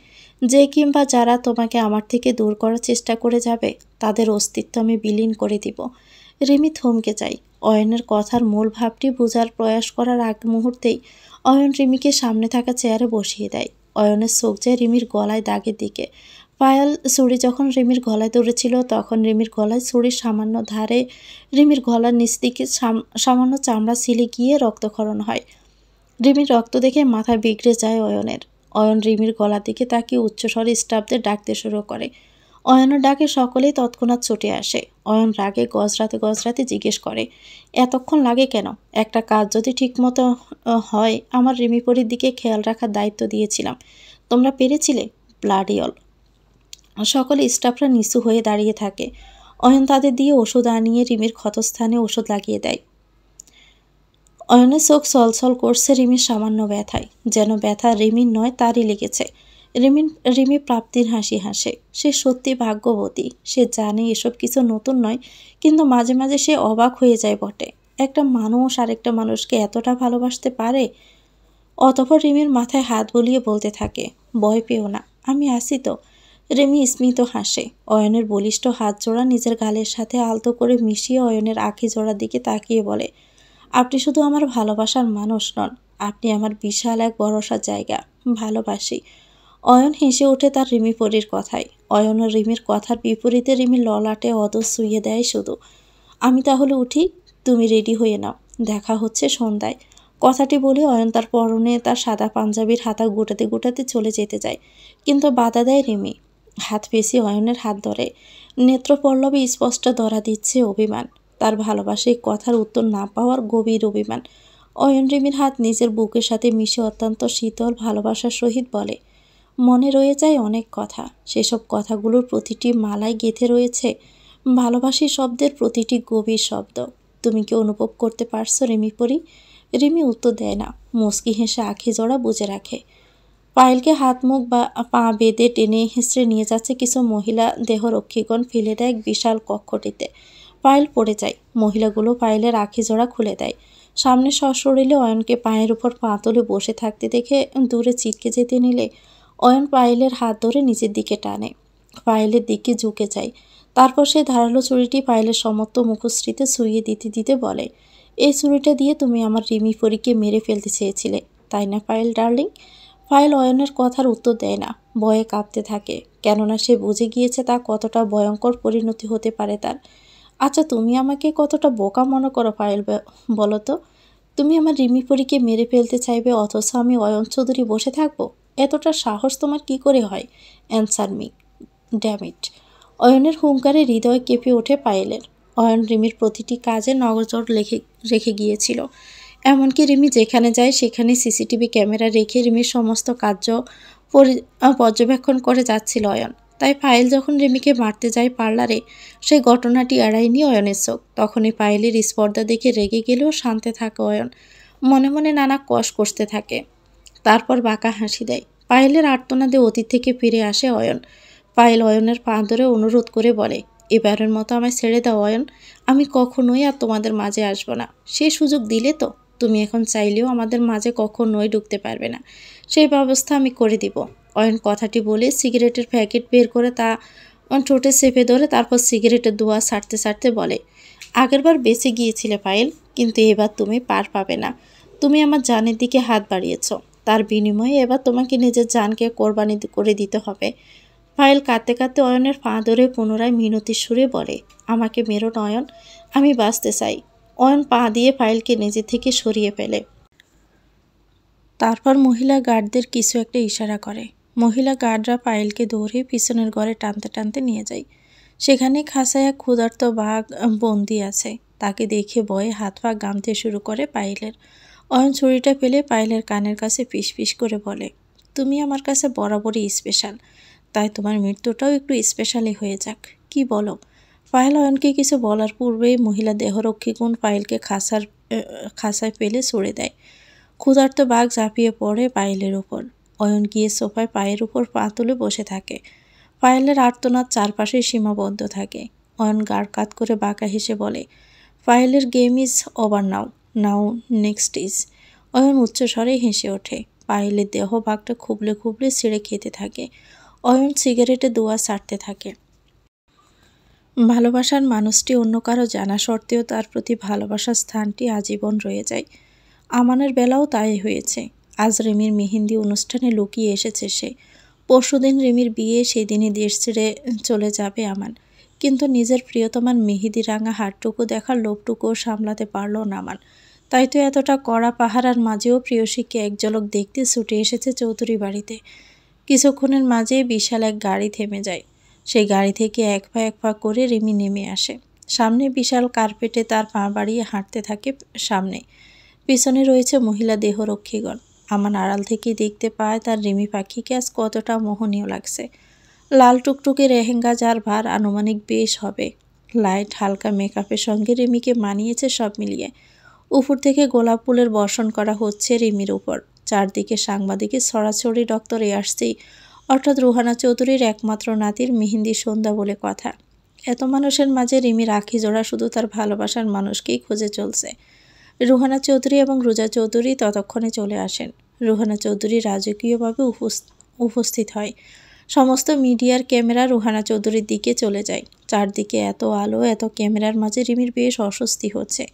যে কিংবা যারা তোমাকে আমার থেকে দূর করার চেষ্টা করে যাবে, তাদের অস্তিত্ব আমি বিলীন করে দিব। রিমি থমকে যায়। অয়নের কথার মূল ভাবটি বোঝার প্রয়াস করার আগ মুহূর্তেই অয়ন রিমিকে সামনে থাকা চেয়ারে বসিয়ে দেয়। অয়নের চোখ যায় রিমির গলায় দাগের দিকে। পায়েল ছুরি যখন রিমির গলায় ধরেছিল, তখন রিমির গলায় ছুরির সামান্য ধারে রিমির গলার নিচ দিকে সামান্য চামড়া ছিলে গিয়ে রক্তক্ষরণ হয়। রিমির রক্ত দেখে মাথা বিগড়ে যায় অয়নের। অয়ন রিমির গলার দিকে তাকিয়ে উচ্চস্বরে স্টাফদের ডাকতে শুরু করে। অয়নের ডাকে সকলেই তৎক্ষণাৎ ছুটে আসে। অয়ন রাগে গজরাতে গজরাতে জিজ্ঞেস করে, এতক্ষণ লাগে কেন? একটা কাজ যদি ঠিকমতো হয়, আমার রিমিপরির দিকে খেয়াল রাখার দায়িত্ব দিয়েছিলাম, তোমরা পেরেছিলে? ব্লাডিয়ল। সকলে স্টাফরা নিচু হয়ে দাঁড়িয়ে থাকে। অয়ন তাদের দিয়ে ওষুধ আনিয়ে রিমির ক্ষতস্থানে ওষুধ লাগিয়ে দেয়। অয়নের চোখ ছলছল করছে রিমির সামান্য ব্যথায়, যেন ব্যথা রিমির নয় তারই লেগেছে। রিমি প্রাপ্তির হাসি হাসে। সে সত্যি ভাগ্যবতী। সে জানে এসব কিছু নতুন নয়, কিন্তু মাঝে মাঝে সে অবাক হয়ে যায় বটে। একটা মানুষ আরেকটা মানুষকে এতটা ভালোবাসতে পারে। অতঃপর রিমির মাথায় হাত বুলিয়ে বলতে থাকে, ভয় পেও না, আমি আসি তো। রিমি স্মিত হাসে। অয়নের বলিষ্ঠ হাত জোড়া নিজের গালের সাথে আলতো করে মিশিয়ে অয়নের আঁখি জোড়ার দিকে তাকিয়ে বলে, আপনি শুধু আমার ভালোবাসার মানুষ নন, আপনি আমার বিশাল এক ভরসার জায়গা। ভালোবাসি। অয়ন হেসে ওঠে তার রিমি পরির কথায়। অয়ন ও রিমির কথার বিপরীতে রিমির ললাটে অদর শুইয়ে দেয় শুধু। আমি তাহলে উঠি, তুমি রেডি হয়ে নাও, দেখা হচ্ছে সন্ধ্যায়। কথাটি বলে অয়ন তার পরনে তার সাদা পাঞ্জাবির হাতা গোটাতে গোটাতে চলে যেতে যায়, কিন্তু বাধা দেয় রিমি। হাত পেঁচিয়ে অয়নের হাত ধরে। নেত্রপল্লবে স্পষ্ট ধরা দিচ্ছে অভিমান, তার ভালোবাসায় কথার উত্তর না পাওয়ার গভীর অভিমান। অয়ন রিমির হাত নিজের বুকের সাথে মিশে অত্যন্ত শীতল ভালোবাসার সহিত বলে, মনে রয়ে যায় অনেক কথা। সেসব কথাগুলোর প্রতিটি মালায় গেঁথে রয়েছে ভালোবাসি শব্দের প্রতিটি গভীর শব্দ। তুমি কি অনুভব করতে পারছো রিমি পরি? রিমি উত্তর দেয় না, মুচকি হেসে আঁখি জোড়া বুঝে রাখে। পায়েলকে হাত মুখ বা পা বেঁধে টেনে হেঁচড়ে নিয়ে যাচ্ছে কিছু মহিলা দেহরক্ষীগণ, ফেলে দেয় এক বিশাল কক্ষটিতে। পায়েল পড়ে যায়। মহিলাগুলো পায়েলের আঁখি জোড়া খুলে দেয়। সামনে সশরীরে অয়নকে পায়ের উপর পা তুলে বসে থাকতে দেখে দূরে ছিটকে যেতে নিলে অয়ন পায়েলের হাত ধরে নিজের দিকে টানে। পায়েলের দিকে ঝুঁকে যায়। তারপর সে ধারালো ছুরিটি পায়েলের সমস্ত মুখশ্রীতে ছুঁয়ে দিতে দিতে বলে, এই ছুরিটা দিয়ে তুমি আমার রিমি পরীকে মেরে ফেলতে চেয়েছিলে, তাই না পায়েল ডার্লিং? পায়েল অয়নের কথার উত্তর দেয় না, ভয়ে কাঁপতে থাকে। কেননা সে বুঝে গিয়েছে তা কতটা ভয়ঙ্কর পরিণতি হতে পারে তার। আচ্ছা, তুমি আমাকে কতটা বোকা মনে করো পায়েল, বলো তো? তুমি আমার রিমি পরীকে মেরে ফেলতে চাইবে, অথচ আমি অয়ন চৌধুরী বসে থাকবো? এতটা সাহস তোমার কি করে হয়? Answer me, dammit. অয়নের হুঙ্কারে হৃদয় কেঁপে ওঠে পায়েলের। অয়ন রিমির প্রতিটি কাজে নজর রেখে গিয়েছিল। এমনকি রিমি যেখানে যায় সেখানে সিসিটিভি ক্যামেরা রেখে রিমির সমস্ত কার্য পর্যবেক্ষণ করে যাচ্ছিল অয়ন। তাই পায়েল যখন রিমিকে মারতে যায় পার্লারে, সেই ঘটনাটি এড়ায়নি অয়নের চোখ। তখনই পায়েলের স্পর্ধা দেখে রেগে গেলেও শান্তে থাকে অয়ন। মনে মনে নানা কষ কষতে থাকে। তারপর বাঁকা হাসি দেয়। পায়েলের আর্তনাদে অতীত থেকে ফিরে আসে অয়ন। পায়েল অয়নের পা ধরে অনুরোধ করে বলে, এবারের মতো আমায় ছেড়ে দাও অয়ন, আমি কখনোই আর তোমাদের মাঝে আসবো না। সে সুযোগ দিলে তো, তুমি এখন চাইলেও আমাদের মাঝে কখনোই ঢুকতে পারবে না। সেই ব্যবস্থা আমি করে দিব। অয়ন কথাটি বলে সিগারেটের প্যাকেট বের করে তা ঠোঁটে চেপে ধরে তারপর সিগারেটের ধোঁয়া ছাড়তে ছাড়তে বলে, আগেরবার বেঁচে গিয়েছিলে পায়েল, কিন্তু এবার তুমি পার পাবে না। তুমি আমার জানের দিকে হাত বাড়িয়েছ, তার বিনিময়ে এবার তোমাকে নিজের জানকে কোরবানি করে দিতে হবে। পায়েল কাঁদতে কাঁদতে অয়নের পা ধরে পুনরায় মিনতির সুরে বলে, আমাকে মেরো নয়ন, আমি বাঁচতে চাই। অয়ন পা দিয়ে পায়েলকে নিজে থেকে সরিয়ে ফেলে। তারপর মহিলা গার্ডদের কিছু একটা ইশারা করে। মহিলা গার্ডরা পায়েলকে দৌড়ে পিছনের ঘরে টানতে টানতে নিয়ে যায়। সেখানে খাঁচায় এক ক্ষুধার্ত বাঘ বন্দি আছে। তাকে দেখে ভয়ে হাত পা গামতে শুরু করে পায়েলের। অয়ন ছুরিটা ফেলে পায়েলের কানের কাছে ফিস ফিস করে বলে, তুমি আমার কাছে বরাবরই স্পেশাল, তাই তোমার মৃত্যুটাও একটু স্পেশালি হয়ে যাক, কি বলো? পায়েল অয়নকে কিছু বলার পূর্বেই মহিলা দেহরক্ষীগুণ পায়েলকে খাঁচায় ফেলে ছুড়ে দেয়। ক্ষুধার্ত বাঘ ঝাঁপিয়ে পড়ে পায়েলের উপর। অয়ন গিয়ে সোফায় পায়ের উপর পা তুলে বসে থাকে। পায়েলের আর্তনাদ চারপাশে সীমাবদ্ধ থাকে। অয়ন গাড় কাত করে বাঁকা হেসে বলে, পায়েলের game is over now, now next is. Ayan উচ্চস্বরে হেসে ওঠে। পায়েলের দেহ ভাগটা খুবলে খুবলে ছিঁড়ে খেতে থাকে। অয়ন সিগারেটে ধোঁয়া ছাড়তে থাকে। ভালোবাসার মানুষটি অন্য কারো জানা সত্ত্বেও তার প্রতি ভালোবাসার স্থানটি আজীবন রয়ে যায়। আমানের বেলাও তাই হয়েছে। আজ রিমির মেহেন্দি অনুষ্ঠানে লুকিয়ে এসেছে সে। পরশুদিন রিমির বিয়ে, সেদিনই দেশ ছেড়ে চলে যাবে আমান। কিন্তু নিজের প্রিয়তমার মেহেদি রাঙা হাতটুকু দেখার লোভটুকুও সামলাতে পারল না আমান। তাই তো এতটা কড়া পাহারার মাঝেও প্রিয়সীকে এক ঝলক দেখতে ছুটে এসেছে চৌধুরী বাড়িতে। কিছুক্ষণের মাঝেই বিশাল এক গাড়ি থেমে যায়। সেই গাড়ি থেকে এক পা করে রিমি নেমে আসে। সামনে বিশাল কার্পেটে তার পা বাড়িয়ে হাঁটতে থাকে সামনে। পিছনে রয়েছে মহিলা দেহরক্ষীগণ। আমান আড়াল থেকে দেখতে পায় তার রিমি পাখিকে আজ কতটা মোহনীয় লাগছে। লাল টুকটুকে লেহেঙ্গা, যার ভার আনুমানিক বেশ হবে। লাইট হালকা মেকআপের সঙ্গে রিমিকে মানিয়েছে সব মিলিয়ে। উপর থেকে গোলাপ ফুলের বর্ষণ করা হচ্ছে রিমির উপর। চারদিকে সাংবাদিকের ছড়াছড়ি। ডক্টর এয়ারসি অর্থাৎ রুহানা চৌধুরীর একমাত্র নাতির মেহেন্দি সন্ধ্যা বলে কথা। এত মানুষের মাঝে রিমির আখি জোড়া শুধু তার ভালোবাসার মানুষকেই খুঁজে চলছে। রুহানা চৌধুরী এবং রোজা চৌধুরী ততক্ষণে চলে আসেন। রুহানা চৌধুরী রাজকীয়ভাবে উপস্থিত হয়। সমস্ত মিডিয়ার ক্যামেরা রুহানা চৌধুরীর দিকে চলে যায়। চারদিকে এত আলো, এত ক্যামেরার মাঝে রিমির বেশ অস্বস্তি হচ্ছে।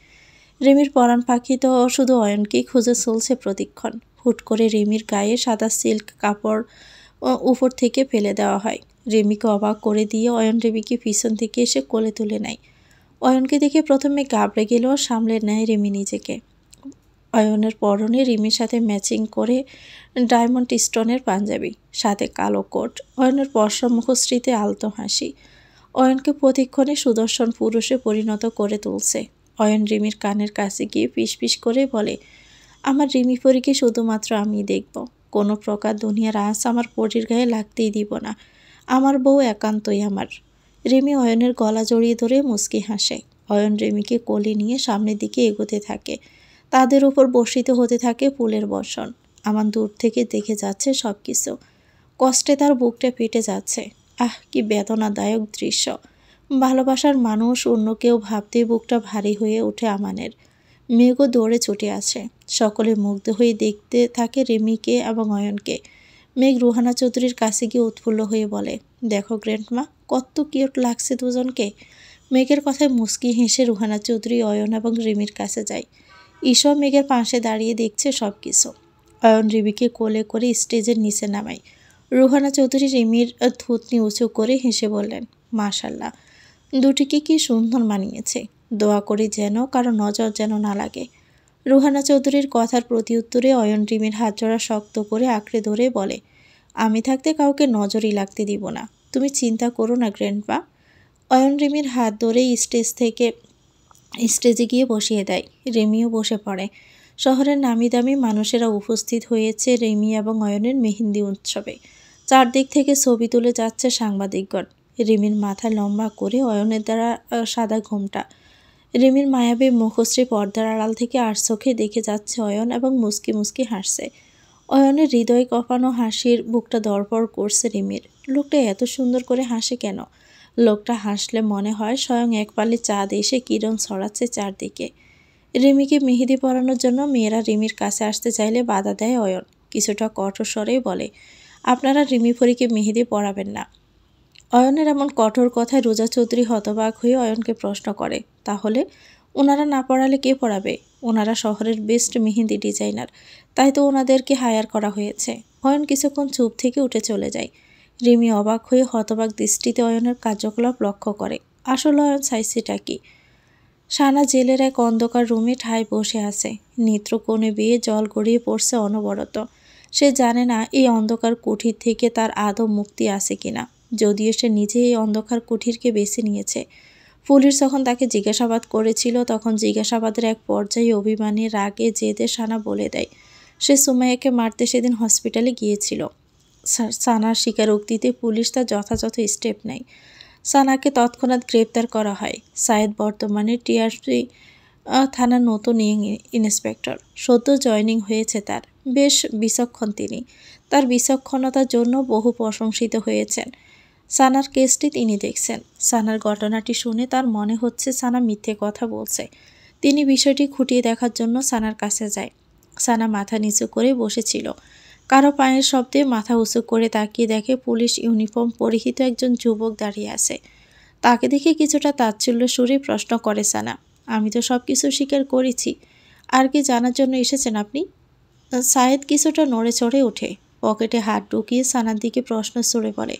রিমির পরাণ পাখি তো শুধু অয়নকেই খুঁজে চলছে প্রতিক্ষণ। হুট করে রিমির গায়ে সাদা সিল্ক কাপড় উপর থেকে ফেলে দেওয়া হয়। রিমিকে অবাক করে দিয়ে অয়ন রিমিকে পিছন থেকে এসে কোলে তুলে নেয়। অয়নকে দেখে প্রথমে ঘাবড়ে গেলেও সামলে নেয় রিমি নিজেকে। অয়নের পরনে রিমির সাথে ম্যাচিং করে ডায়মন্ড স্টোনের পাঞ্জাবি, সাথে কালো কোট। অয়নের বর্ষা মুখশ্রীতে আলতো হাসি অয়নকে প্রতিক্ষণে সুদর্শন পুরুষে পরিণত করে তুলছে। অয়ন রিমির কানের কাছে গিয়ে পিস পিস করে বলে, আমার রিমি পরীকে শুধুমাত্র আমি দেখব। কোনো প্রকার দুনিয়ার আঁচ আমার পরীর গায়ে লাগতেই দিব না। আমার বউ একান্তই আমার। রিমি অয়নের গলা জড়িয়ে ধরে মুচকি হাসে। অয়ন রিমিকে কোলে নিয়ে সামনের দিকে এগোতে থাকে। তাদের উপর বর্ষিত হতে থাকে ফুলের বর্ষণ। আমান দূর থেকে দেখে যাচ্ছে সব কিছু। কষ্টে তার বুকটা ফেটে যাচ্ছে। আহ, কি বেদনাদায়ক দৃশ্য! ভালোবাসার মানুষ অন্য কেউ ভাবতেই বুকটা ভারী হয়ে ওঠে আমানের। মেঘও দৌড়ে ছুটে আসে। সকলে মুগ্ধ হয়ে দেখতে থাকে রিমিকে এবং অয়নকে। মেঘ রুহানা চৌধুরীর কাছে গিয়ে উৎফুল্ল হয়ে বলে, দেখো গ্র্যান্ডমা, কত কিউট লাগছে দুজনকে। মেঘের কথায় মুচকি হেসে রুহানা চৌধুরী অয়ন এবং রিমির কাছে যায়। ঈশা মেঘের পাশে দাঁড়িয়ে দেখছে সব কিছু। অয়ন রিমিকে কোলে করে স্টেজের নিচে নামায়। রুহানা চৌধুরী রিমির থুতনি উঁচু করে হেসে বললেন, মাশাল্লাহ, দুটিকে কি সুন্দর মানিয়েছে। দোয়া করি যেন কারো নজর যেন না লাগে। রুহানা চৌধুরীর কথার প্রতি উত্তরে অয়ন রিমির হাত জোড়া শক্ত করে আঁকড়ে ধরে বলে, আমি থাকতে কাউকে নজরই লাগতে দিব না, তুমি চিন্তা করো না গ্র্যান্ডপা। অয়ন রিমির হাত ধরেই স্টেজে গিয়ে বসিয়ে দেয়। রিমিও বসে পড়ে। শহরের নামি দামি মানুষেরা উপস্থিত হয়েছে রিমি এবং অয়নের মেহেন্দি উৎসবে। চারদিক থেকে ছবি তুলে যাচ্ছে সাংবাদিকগণ। রিমির মাথা লম্বা করে অয়নের দ্বারা সাদা ঘোমটা। রিমির মায়াবী মুখশ্রী পর্দার আড়াল থেকে আর চোখে দেখে যাচ্ছে অয়ন এবং মুস্কি মুস্কি হাসছে। অয়নের হৃদয় কপানো হাসির বুকটা দরপড় করছে রিমির। লোকটা এত সুন্দর করে হাসে কেন? লোকটা হাসলে মনে হয় স্বয়ং এক পাল্লি চাঁদ এসে কিরণ ছড়াচ্ছে চারদিকে। রিমিকে মেহেদি পরানোর জন্য মেয়েরা রিমির কাছে আসতে চাইলে বাধা দেয় অয়ন। কিছুটা কঠোর স্বরেই বলে, আপনারা রিমি পরীকে মেহেদি পরাবেন না। অয়নের এমন কঠোর কথায় রোজা চৌধুরী হতবাক হয়ে অয়নকে প্রশ্ন করে, তাহলে ওনারা না পড়ালে কে পড়াবে? ওনারা শহরের বেস্ট মেহেন্দি ডিজাইনার, তাই তো ওনাদেরকে হায়ার করা হয়েছে। অয়ন কিছুক্ষণ চুপ থেকে উঠে চলে যায়। রিমি অবাক হয়ে হতবাক দৃষ্টিতে অয়নের কার্যকলাপ লক্ষ্য করে। আসলে অয়ন চাইছেটা কি? সানা জেলের এক অন্ধকার রুমে ঠায় বসে আছে। নেত্রকোণে বেয়ে জল গড়িয়ে পড়ছে অনবরত। সে জানে না এই অন্ধকার কুঠির থেকে তার আদৌ মুক্তি আছে কিনা, যদিও সে নিজে এই অন্ধকার কুঠিরকে বেছে নিয়েছে। পুলিশ যখন তাকে জিজ্ঞাসাবাদ করেছিল, তখন জিজ্ঞাসাবাদের এক পর্যায়ে অভিমানী রাগে জেদে সানা বলে দেয় সে সুমাইয়াকে মারতে সেদিন হসপিটালে গিয়েছিল। সানার স্বীকারোক্তিতে পুলিশ তার যথাযথ স্টেপ নেয়। সানাকে তৎক্ষণাৎ গ্রেপ্তার করা হয়। সায়েদ বর্তমানে টিআরপি থানার নতুন ইন্সপেক্টর। সদ্য জয়েনিং হয়েছে তার। বেশ বিচক্ষণ তিনি। তার বিচক্ষণতার জন্য বহু প্রশংসিত হয়েছেন। সানার কেসটি তিনি দেখছেন। সানার ঘটনাটি শুনে তার মনে হচ্ছে সানা মিথ্যে কথা বলছে। তিনি বিষয়টি খুঁটিয়ে দেখার জন্য সানার কাছে যায়। সানা মাথা নিচু করে বসেছিল। কারো পায়ের শব্দে মাথা উঁচু করে তাকিয়ে দেখে পুলিশ ইউনিফর্ম পরিহিত একজন যুবক দাঁড়িয়ে আছে। তাকে দেখে কিছুটা তাচ্ছিল্য সুরে প্রশ্ন করে সানা, আমি তো সব কিছু স্বীকার করেছি, আর কি জানার জন্য এসেছেন আপনি? সায়েদ কিছুটা নড়ে চড়ে ওঠে। পকেটে হাত ঢুকিয়ে সানার দিকে প্রশ্ন ছুড়ে বলে,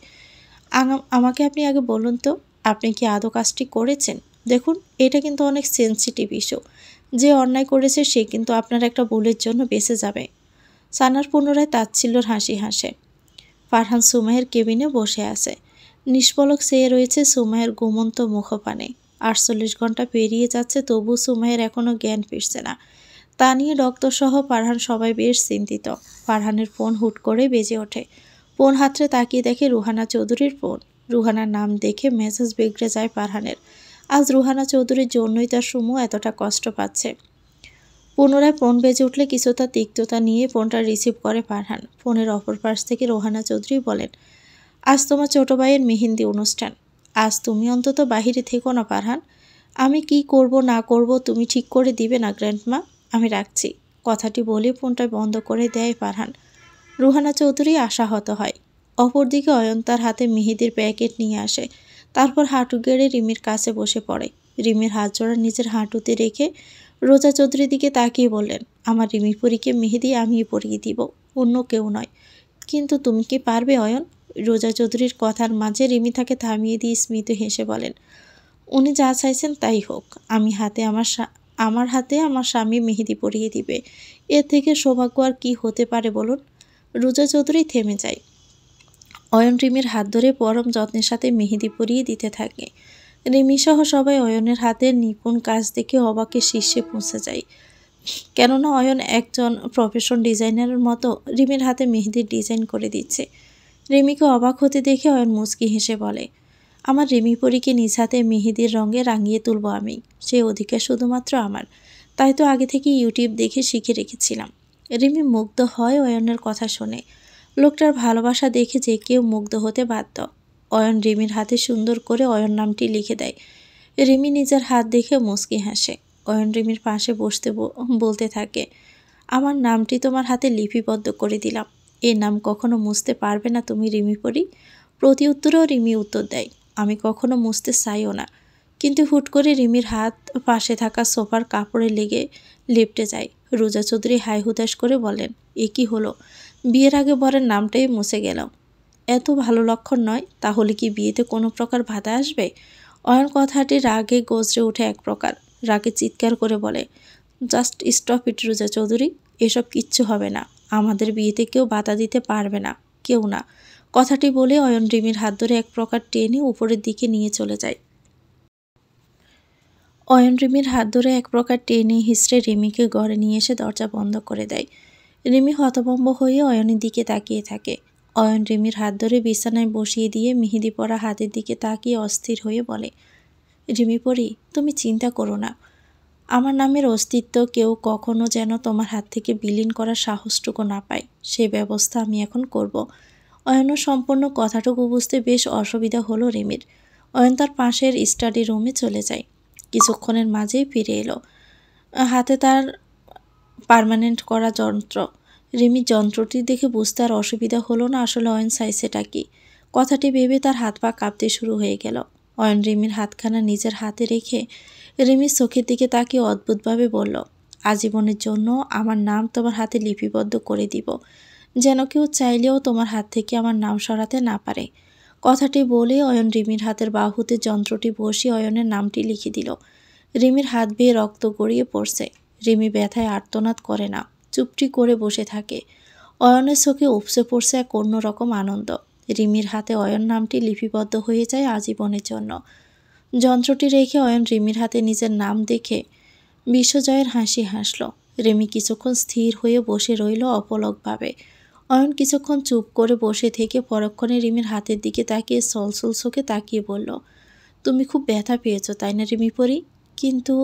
আমাকে আপনি আগে বলুন তো, আপনি কি আদৌ কাজটি করেছেন? দেখুন, এটা কিন্তু অনেক সেন্সিটিভ ইস্যু। যে অন্যায় করেছে সে কিন্তু আপনার একটা ভুলের জন্য বেঁচে যাবে। সানার পুনরায় তাচ্ছিল্যর হাসি হাসে। ফারহান সুমাইয়ের কেবিনে বসে আছে। নিষ্পলক চেয়ে রয়েছে সুমাইয়ের ঘুমন্ত মুখপানে। 48 ঘন্টা পেরিয়ে যাচ্ছে, তবু সুমাইয়ের এখনও জ্ঞান ফিরছে না। তা নিয়ে ডক্টরসহ ফারহান সবাই বেশ চিন্তিত। ফারহানের ফোন হুট করে বেজে ওঠে। ফোন হাতড়ে তাকিয়ে দেখে রুহানা চৌধুরীর ফোন। রুহানার নাম দেখে মেজাজ বিগড়ে যায় ফারহানের। আজ রুহানা চৌধুরীর জন্যই তার সুমু এতটা কষ্ট পাচ্ছে। পুনরায় ফোন বেজে উঠলে কিছুটা তিক্ততা নিয়ে ফোনটা রিসিভ করে ফারহান। ফোনের অপর পাশ থেকে রুহানা চৌধুরী বলেন, আজ তোমার ছোট ভাইয়ের মেহেন্দি অনুষ্ঠান। আজ তুমি অন্তত বাহিরে থেকো না ফারহান। আমি কি করব না করব তুমি ঠিক করে দিবে না গ্র্যান্ডমা? আমি রাখছি। কথাটি বলে ফোনটা বন্ধ করে দেয় ফারহান। রুহানা চৌধুরী আশাহত হয়। অপরদিকে অয়ন তার হাতে মেহেদির প্যাকেট নিয়ে আসে। তারপর হাঁটু গেড়ে রিমির কাছে বসে পড়ে। রিমির হাত জোড়া নিজের হাঁটুতে রেখে রোজা চৌধুরীর দিকে তাকিয়ে বললেন, আমার রিমি পরীকে মেহেদি আমিই পরিয়ে দিব, অন্য কেউ নয়। কিন্তু তুমি কি পারবে অয়ন? রোজা চৌধুরীর কথার মাঝে রিমি তাকে থামিয়ে দিয়ে স্মিত হেসে বলেন, উনি যা চাইছেন তাই হোক। আমার হাতে আমার স্বামী মেহেদি পরিয়ে দিবে। এর থেকে সৌভাগ্য আর কি হতে পারে বলুন? রোজা চৌধুরী থেমে যায়। অয়ন রিমির হাত ধরে পরম যত্নের সাথে মেহেদি পরিয়ে দিতে থাকে। রিমি সহ সবাই অয়নের হাতের নিপুণ কাজ দেখে অবাকের শীর্ষে পৌঁছে যায়। কেননা অয়ন একজন প্রফেশন ডিজাইনারের মতো রিমির হাতে মেহেদির ডিজাইন করে দিচ্ছে। রিমিকে অবাক হতে দেখে অয়ন মুচকি হেসে বলে, আমার রিমি পরীকে নিজ হাতে মেহেদির রঙে রাঙিয়ে তুলব আমি। সে অধিকার শুধুমাত্র আমার। তাই তো আগে থেকে ইউটিউব দেখে শিখে রেখেছিলাম। রিমি মুগ্ধ হয় অয়নের কথা শুনে। লোকটার ভালোবাসা দেখে যে কেউ মুগ্ধ হতে বাধ্য। অয়ন রিমির হাতে সুন্দর করে অয়ন নামটি লিখে দেয়। রিমি নিজের হাত দেখে মুচকি হাসে। অয়ন রিমির পাশে বসতে বলতে থাকে, আমার নামটি তোমার হাতে লিপিবদ্ধ করে দিলাম। এ নাম কখনো মুছতে পারবে না তুমি রিমি পরি? প্রতি উত্তরেও রিমি উত্তর দেয়, আমি কখনো মুছতে চাইও না। কিন্তু হুট করে রিমির হাত পাশে থাকা সোফার কাপড়ে লেগে লেপটে যায়। রোজা চৌধুরী হাই হুতাশ করে বলেন, এ কি হলো? বিয়ের আগে বরের নামটাই মুছে গেল। এত ভালো লক্ষণ নয়। তাহলে কি বিয়েতে কোনো প্রকার বাধা আসবে? অয়ন কথাটি রাগে গজরে ওঠে এক প্রকার। রাগে চিৎকার করে বলে, জাস্ট স্টপ ইট রোজা চৌধুরী। এসব কিচ্ছু হবে না। আমাদের বিয়েতে কেউ বাধা দিতে পারবে না, কেউ না। কথাটি বলে অয়ন রিমির হাত ধরে এক প্রকার টেনে উপরের দিকে নিয়ে চলে যায়। অয়ন রিমির হাত ধরে এক প্রকার টেনে হিসড়ে রিমিকে ঘরে নিয়ে এসে দরজা বন্ধ করে দেয়। রিমি হতভম্ব হয়ে অয়নের দিকে তাকিয়ে থাকে। অয়ন রিমির হাত ধরে বিছানায় বসিয়ে দিয়ে মেহেদি পরা হাতের দিকে তাকিয়ে অস্থির হয়ে বলে, রিমি পরি, তুমি চিন্তা করো না। আমার নামের অস্তিত্ব কেউ কখনো যেন তোমার হাত থেকে বিলীন করার সাহসটুকু না পায়, সে ব্যবস্থা আমি এখন করব। অয়নও সম্পূর্ণ কথাটুকু বুঝতে বেশ অসুবিধা হলো রিমির। অয়ন তার পাশের স্টাডি রুমে চলে যায়। কিছুক্ষণের মাঝেই ফিরে এলো। হাতে তার পার্মানেন্ট করা যন্ত্র। রিমির যন্ত্রটি দেখে বুঝতে আর অসুবিধা হলো না আসলে অয়ন চাইছেটা কি। কথাটি ভেবে তার হাত পা কাঁপতে শুরু হয়ে গেল। অয়ন রিমির হাতখানা নিজের হাতে রেখে রিমির চোখের দিকে তাকিয়ে অদ্ভুতভাবে বলল, আজীবনের জন্য আমার নাম তোমার হাতে লিপিবদ্ধ করে দিব, যেন কেউ চাইলেও তোমার হাত থেকে আমার নাম সরাতে না পারে। কথাটি বলে অয়ন রিমির হাতের বাহুতে যন্ত্রটি বসিয়ে অয়নের নামটি লিখে দিল। রিমির হাত বেয়ে রক্ত গড়িয়ে পড়ছে। রিমি ব্যথায় আর্তনাদ করে না, চুপটি করে বসে থাকে। অয়নের চোখে উপসে পড়ছে এক অন্যরকম আনন্দ। রিমির হাতে অয়ন নামটি লিপিবদ্ধ হয়ে যায় আজীবনের জন্য। যন্ত্রটি রেখে অয়ন রিমির হাতে নিজের নাম দেখে বিশ্বজয়ের হাসি হাসল। রিমি কিছুক্ষণ স্থির হয়ে বসে রইল অপলকভাবে। অয়ন কিছুক্ষণ চুপ করে বসে থেকে পরক্ষণে রিমির হাতের দিকে তাকিয়ে সলসল চোখে তাকিয়ে বলল, তুমি খুব ব্যথা পেয়েছো তাই না রিমি পরি? কিন্তু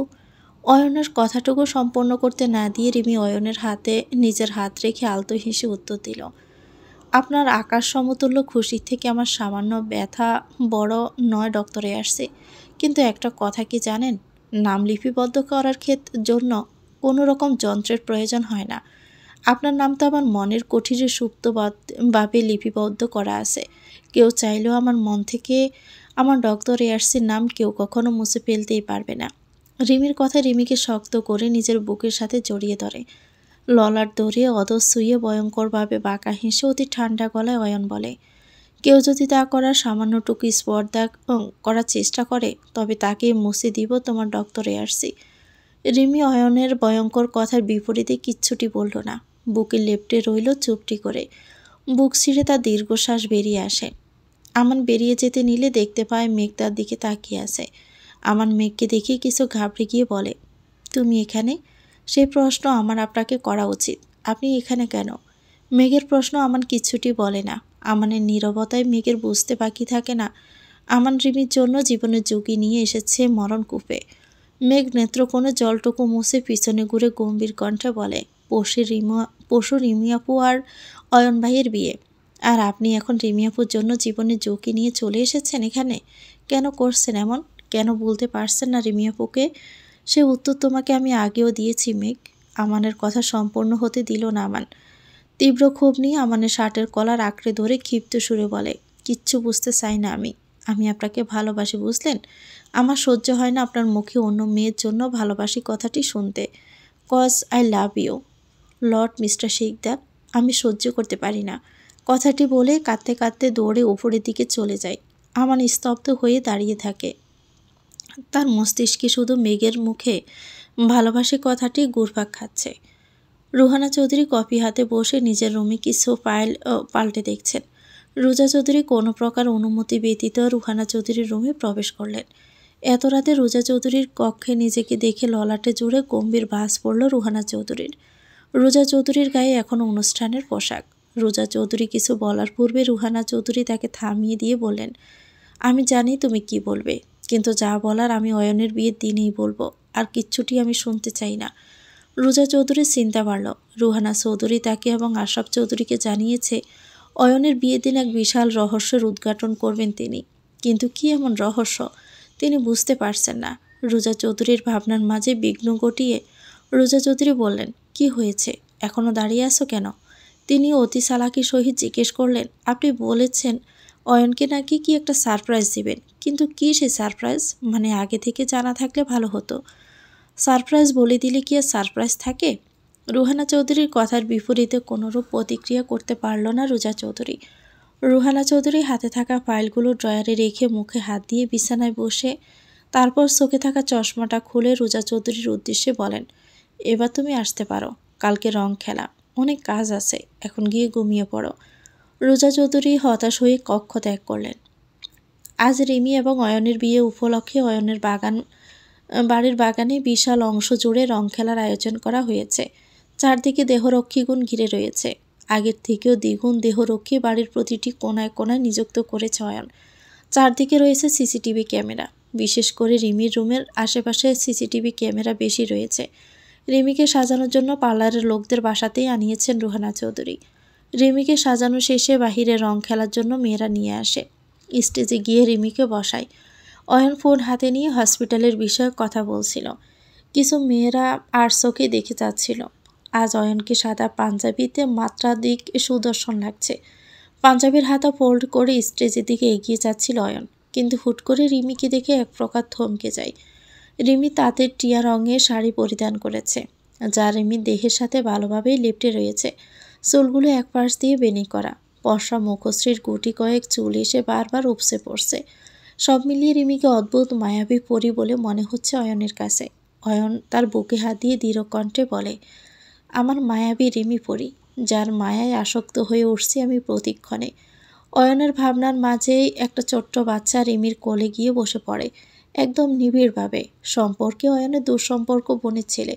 অয়নের কথাটুকু সম্পন্ন করতে না দিয়ে রিমি অয়নের হাতে নিজের হাত রেখে আলতো হেসে উত্তর দিল, আপনার আকাশ সমতুল্য খুশি থেকে আমার সামান্য ব্যথা বড় নয় ডক্টরে আসছে। কিন্তু একটা কথা কি জানেন, নাম লিপিবদ্ধ করার জন্য কোনো রকম যন্ত্রের প্রয়োজন হয় না। আপনার নাম তো আমার মনের কুঠিরে সুপ্তভাবে লিপিবদ্ধ করা আছে। কেউ চাইলেও আমার মন থেকে আমার ডক্টর এয়ার্সির নাম কেউ কখনো মুছে ফেলতেই পারবে না। রিমির কথা রিমিকে শক্ত করে নিজের বুকের সাথে জড়িয়ে ধরে। ললার দৌড়ে অধর শুয়ে ভয়ঙ্করভাবে বাঁকা হেসে অতি ঠান্ডা গলায় অয়ন বলে, কেউ যদি তা করার সামান্যটুকু স্পর্ধা করার চেষ্টা করে তবে তাকে মুছে দিব তোমার ডক্টর এয়ার্সি। রিমি অয়নের ভয়ঙ্কর কথার বিপরীতে কিচ্ছুটি বলল না, বুকে লেপ্টে রইল চুপটি করে। বুক ছিঁড়ে তার দীর্ঘশ্বাস বেরিয়ে আসে। আমান বেরিয়ে যেতে নিলে দেখতে পায় মেঘ তার দিকে তাকিয়ে আছে। আমান মেঘকে দেখে কিছু ঘাবড়ে গিয়ে বলে, তুমি এখানে? সেই প্রশ্ন আমার আপনাকে করা উচিত, আপনি এখানে কেন? মেঘের প্রশ্ন আমান কিচ্ছুটি বলে না। আমানের নীরবতায় মেঘের বুঝতে বাকি থাকে না আমান রিমির জন্য জীবনের ঝুঁকি নিয়ে এসেছে মরণকূপে। মেঘ নেত্রকোণে জলটুকু মুছে পিছনে ঘুরে গম্ভীর কণ্ঠে বলে, পশু রিমিয়াপু আর অয়ন ভাইয়ের বিয়ে, আর আপনি এখন রিমিয়াপুর জন্য জীবনের ঝুঁকি নিয়ে চলে এসেছেন এখানে? কেন করছেন এমন? কেন বলতে পারছেন না রিমিয়াপুকে? সে উত্তর তোমাকে আমি আগেও দিয়েছি মেঘ। আমানের কথা সম্পূর্ণ হতে দিল না আমান। তীব্র ক্ষোভ নিয়ে আমানের শার্টের কলার আঁকড়ে ধরে ক্ষিপ্ত সুরে বলে, কিচ্ছু বুঝতে চাই না আমি আপনাকে ভালোবাসি, বুঝলেন? আমার সহ্য হয় না আপনার মুখে অন্য মেয়ের জন্য ভালোবাসি কথাটি শুনতে। Cause I love you lord mister Sikdar, আমি সহ্য করতে পারি না। কথাটি বলে কাঁদতে কাঁদতে দৌড়ে উপরের দিকে চলে যায়। আমান স্তব্ধ হয়ে দাঁড়িয়ে থাকে। তার মস্তিষ্কে শুধু মেঘের মুখে ভালোবাসি কথাটি ঘুরপাক খাচ্ছে। রুহানা চৌধুরী কফি হাতে বসে নিজের রুমে কিছু ফাইল পাল্টে দেখছেন। রুজা চৌধুরী কোনো প্রকার অনুমতি ব্যতীত রুহানা চৌধুরীর রুমে প্রবেশ করলেন। এত রাতে রুজা চৌধুরীর কক্ষে নিজেকে দেখে ললাটে জুড়ে গম্ভীর ভাঁজ পড়ল রুহানা চৌধুরীর। রুজা চৌধুরীর গায়ে এখন অনুষ্ঠানের পোশাক। রুজা চৌধুরী কিছু বলার পূর্বে রুহানা চৌধুরী তাকে থামিয়ে দিয়ে বললেন, আমি জানি তুমি কি বলবে, কিন্তু যা বলার আমি অয়নের বিয়ের দিনেই বলবো, আর কিচ্ছুটি আমি শুনতে চাই না। রুজা চৌধুরীর চিন্তা বাড়ল। রুহানা চৌধুরী তাকে এবং আশরাফ চৌধুরীকে জানিয়েছে অয়নের বিয়ের দিন এক বিশাল রহস্যের উদ্ঘাটন করবেন তিনি। কিন্তু কি এমন রহস্য তিনি বুঝতে পারছেন না। রুজা চৌধুরীর ভাবনার মাঝে বিঘ্ন ঘটিয়ে রুজা চৌধুরী বললেন, কি হয়েছে, এখনও দাঁড়িয়ে আছো কেন? তিনি অতি চালাকির সহিত জিজ্ঞেস করলেন, আপনি বলেছেন অয়নকে নাকি কি একটা সারপ্রাইজ দিবেন, কিন্তু কি সে সারপ্রাইজ? মানে আগে থেকে জানা থাকলে ভালো হতো। সারপ্রাইজ বলে দিলে কি আর সারপ্রাইজ থাকে? রুহানা চৌধুরীর কথার বিপরীতে কোনোরূপ প্রতিক্রিয়া করতে পারল না রুজা চৌধুরী। রুহানা চৌধুরী হাতে থাকা ফাইলগুলো ড্রয়ারে রেখে মুখে হাত দিয়ে বিছানায় বসে তারপর চোখে থাকা চশমাটা খুলে রুজা চৌধুরীর উদ্দেশ্যে বলেন, এবার তুমি আসতে পারো, কালকে রং খেলা, অনেক কাজ আছে, এখন গিয়ে ঘুমিয়ে পড়ো। রুজা চৌধুরী হতাশ হয়ে কক্ষ ত্যাগ করলেন। আজ রিমি এবং অয়নের বিয়ে উপলক্ষে অয়নের বাড়ির বাগানে বিশাল অংশ জুড়ে রং খেলার আয়োজন করা হয়েছে। চারদিকে দেহরক্ষীগুণ ঘিরে রয়েছে। আগের থেকেও দ্বিগুণ দেহরক্ষী বাড়ির প্রতিটি কোনায় কোনায় নিযুক্ত করেছে অয়ন। চারদিকে রয়েছে সিসিটিভি ক্যামেরা। বিশেষ করে রিমির রুমের আশেপাশে সিসিটিভি ক্যামেরা বেশি রয়েছে। রিমিকে সাজানোর জন্য পার্লারের লোকদের বাসাতেই আনিয়েছেন রুহানা চৌধুরী। রিমিকে সাজানো শেষে বাহিরে রং খেলার জন্য মেয়েরা নিয়ে আসে। স্টেজে গিয়ে রিমিকে বসায়। অয়ন ফোন হাতে নিয়ে হসপিটালের বিষয়ে কথা বলছিল। কিছু মেয়েরা আর চোখে দেখে যাচ্ছিল। আজ অয়নকে সাদা পাঞ্জাবিতে মাত্রাধিক সুদর্শন লাগছে। পাঞ্জাবির হাতা ফোল্ড করে স্টেজের দিকে এগিয়ে যাচ্ছিল অয়ন। কিন্তু হুট করে রিমিকে দেখে এক প্রকার থমকে যায়। রিমি তাঁতের টিয়া রঙের শাড়ি পরিধান করেছে, যা রিমির দেহের সাথে ভালোভাবেই লেপ্টে রয়েছে। চুলগুলো এক পাশ দিয়ে বেনি করা, পশরা মুখশ্রীর গুটি কয়েক চুল এসে বারবার উপসে পড়ছে। সব মিলিয়ে রিমিকে অদ্ভুত মায়াবী পরী বলে মনে হচ্ছে অয়নের কাছে। অয়ন তার বুকে হাত দিয়ে দৃঢ় কণ্ঠে বলে, আমার মায়াবী রিমি পরী, যার মায়ায় আসক্ত হয়ে উঠছি আমি প্রতিক্ষণে। অয়নের ভাবনার মাঝেই একটা ছোট্ট বাচ্চা রিমির কোলে গিয়ে বসে পড়ে, একদম নিবিড়ভাবে। সম্পর্কে অয়নের দুঃসম্পর্ক বোনের ছেলে।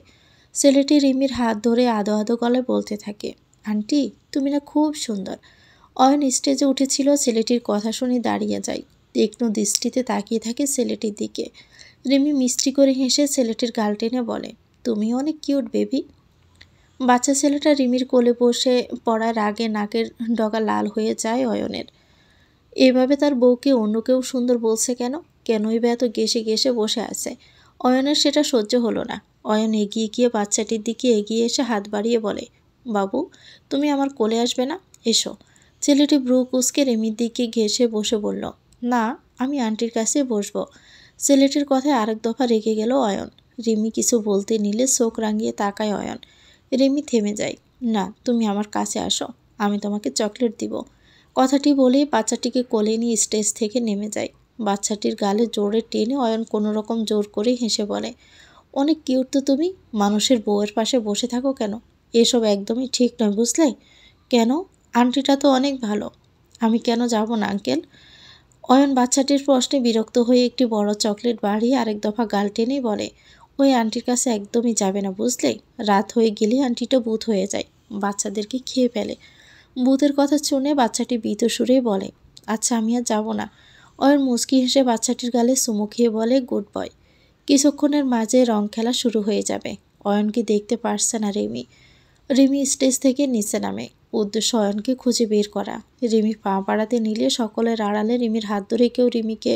ছেলেটি রিমির হাত ধরে আদো আদো গলায় বলতে থাকে, আন্টি তুমি না খুব সুন্দর। অয়ন স্টেজে উঠেছিল, ছেলেটির কথা শুনে দাঁড়িয়ে যায়, তীক্ষ্ণ দৃষ্টিতে তাকিয়ে থাকে ছেলেটির দিকে। রিমি মিষ্টি করে হেসে ছেলেটির গাল টেনে বলে, তুমিও অনেক কিউট বেবি। বাচ্চা ছেলেটা রিমির কোলে বসে পড়ার আগে নাকের ডগা লাল হয়ে যায় অয়নের। এভাবে তার বউকে অন্য কেউ সুন্দর বলছে কেন? কেনই বা এত গেসে গেসে বসে আছে? অয়নের সেটা সহ্য হলো না। অয়ন এগিয়ে গিয়ে বাচ্চাটির দিকে এগিয়ে এসে হাত বাড়িয়ে বলে, বাবু তুমি আমার কোলে আসবে না? এসো। ছেলেটি ব্রু কুঁচকে রিমির দিকে ঘেঁষে বসে বলল, না আমি আন্টির কাছে বসবো। ছেলেটির কথায় আরেক দফা রেগে গেল অয়ন। রিমি কিছু বলতে নিলে চোখ রাঙিয়ে তাকায় অয়ন। রিমি থেমে যায়। না তুমি আমার কাছে আসো, আমি তোমাকে চকলেট দিব। কথাটি বলেই বাচ্চাটিকে কোলে নিয়ে স্টেজ থেকে নেমে যায়। বাচ্চাটির গালে জোরে টেনে অয়ন কোনো রকম জোর করে হেসে বলে, অনেক কিউট তো তুমি, মানুষের বউয়ের পাশে বসে থাকো কেন? এসব একদমই ঠিক নয় বুঝলে? কেন? আন্টিটা তো অনেক ভালো। আমি কেন যাব না আঙ্কেল? অয়ন বাচ্চাটির প্রশ্নে বিরক্ত হয়ে একটি বড় চকলেট বাড়িয়ে আরেক দফা গাল টেনেই বলে, ওই আন্টির কাছে একদমই যাবে না বুঝলে? রাত হয়ে গেলে আন্টিটা ভূত হয়ে যায়, বাচ্চাদেরকে খেয়ে ফেলে। ভূতের কথা শুনে বাচ্চাটি ভীত সুরেই বলে, আচ্ছা আমি আর যাব না। অয়ন মুচকি হেসে বাচ্চাটির গালে চুমু খেয়ে বলে, গুড বয়। কিছুক্ষণের মাঝে রং খেলা শুরু হয়ে যাবে। অয়নকে দেখতে পারছে না রিমি। রিমি স্টেজ থেকে নিচে নামে, উদ্দেশ্য অয়নকে খুঁজে বের করা। রিমি পা বাড়াতে নিলে সকলের আড়ালে রিমির হাত ধরে কেউ রিমিকে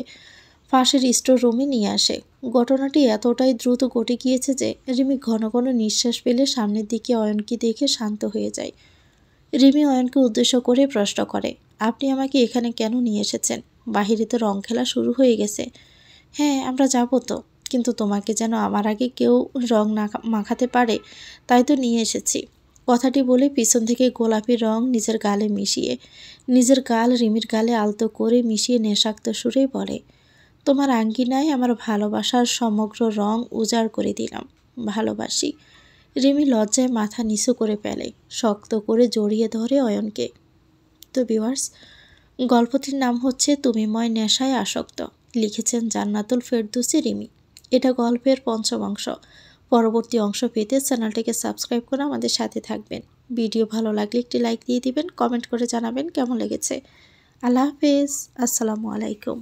পাশের স্টোর রুমে নিয়ে আসে। ঘটনাটি এতটাই দ্রুত ঘটে গিয়েছে যে রিমি ঘন ঘন নিঃশ্বাস ফেলে সামনের দিকে অয়নকে দেখে শান্ত হয়ে যায়। রিমি অয়নকে উদ্দেশ্য করে প্রশ্ন করে, আপনি আমাকে এখানে কেন নিয়ে এসেছেন? বাহিরে তো রং খেলা শুরু হয়ে গেছে। হ্যাঁ আমরা যাব তো, কিন্তু তোমাকে যেন আমার আগে কেউ রং না মাখাতে পারে, তাই তো নিয়ে এসেছি। কথাটি বলে পিছন থেকে গোলাপি রং নিজের গালে মিশিয়ে, নিজের গাল রিমির গালে আলতো করে মিশিয়ে নেশাক্ত সুরেই বলে, তোমার আঙ্গিনায় আমার ভালোবাসার সমগ্র রং উজাড় করে দিলাম, ভালোবাসি। রিমি লজ্জায় মাথা নিচু করে ফেলে, শক্ত করে জড়িয়ে ধরে অয়নকে। তো ভিউয়ার্স, গল্পটির নাম হচ্ছে তুমিময় নেশায় আসক্ত, লিখেছেন জান্নাতুল ফেরদৌসী রিমি। এটা গল্পের পঞ্চম অংশ। পরবর্তী অংশ পেতে চ্যানেলটিকে সাবস্ক্রাইব করে আমাদের সাথে থাকবেন। ভিডিও ভালো লাগলে একটি লাইক দিয়ে দিবেন, কমেন্ট করে জানাবেন কেমন লেগেছে। আল্লাহ হাফেজ, আসসালামু আলাইকুম।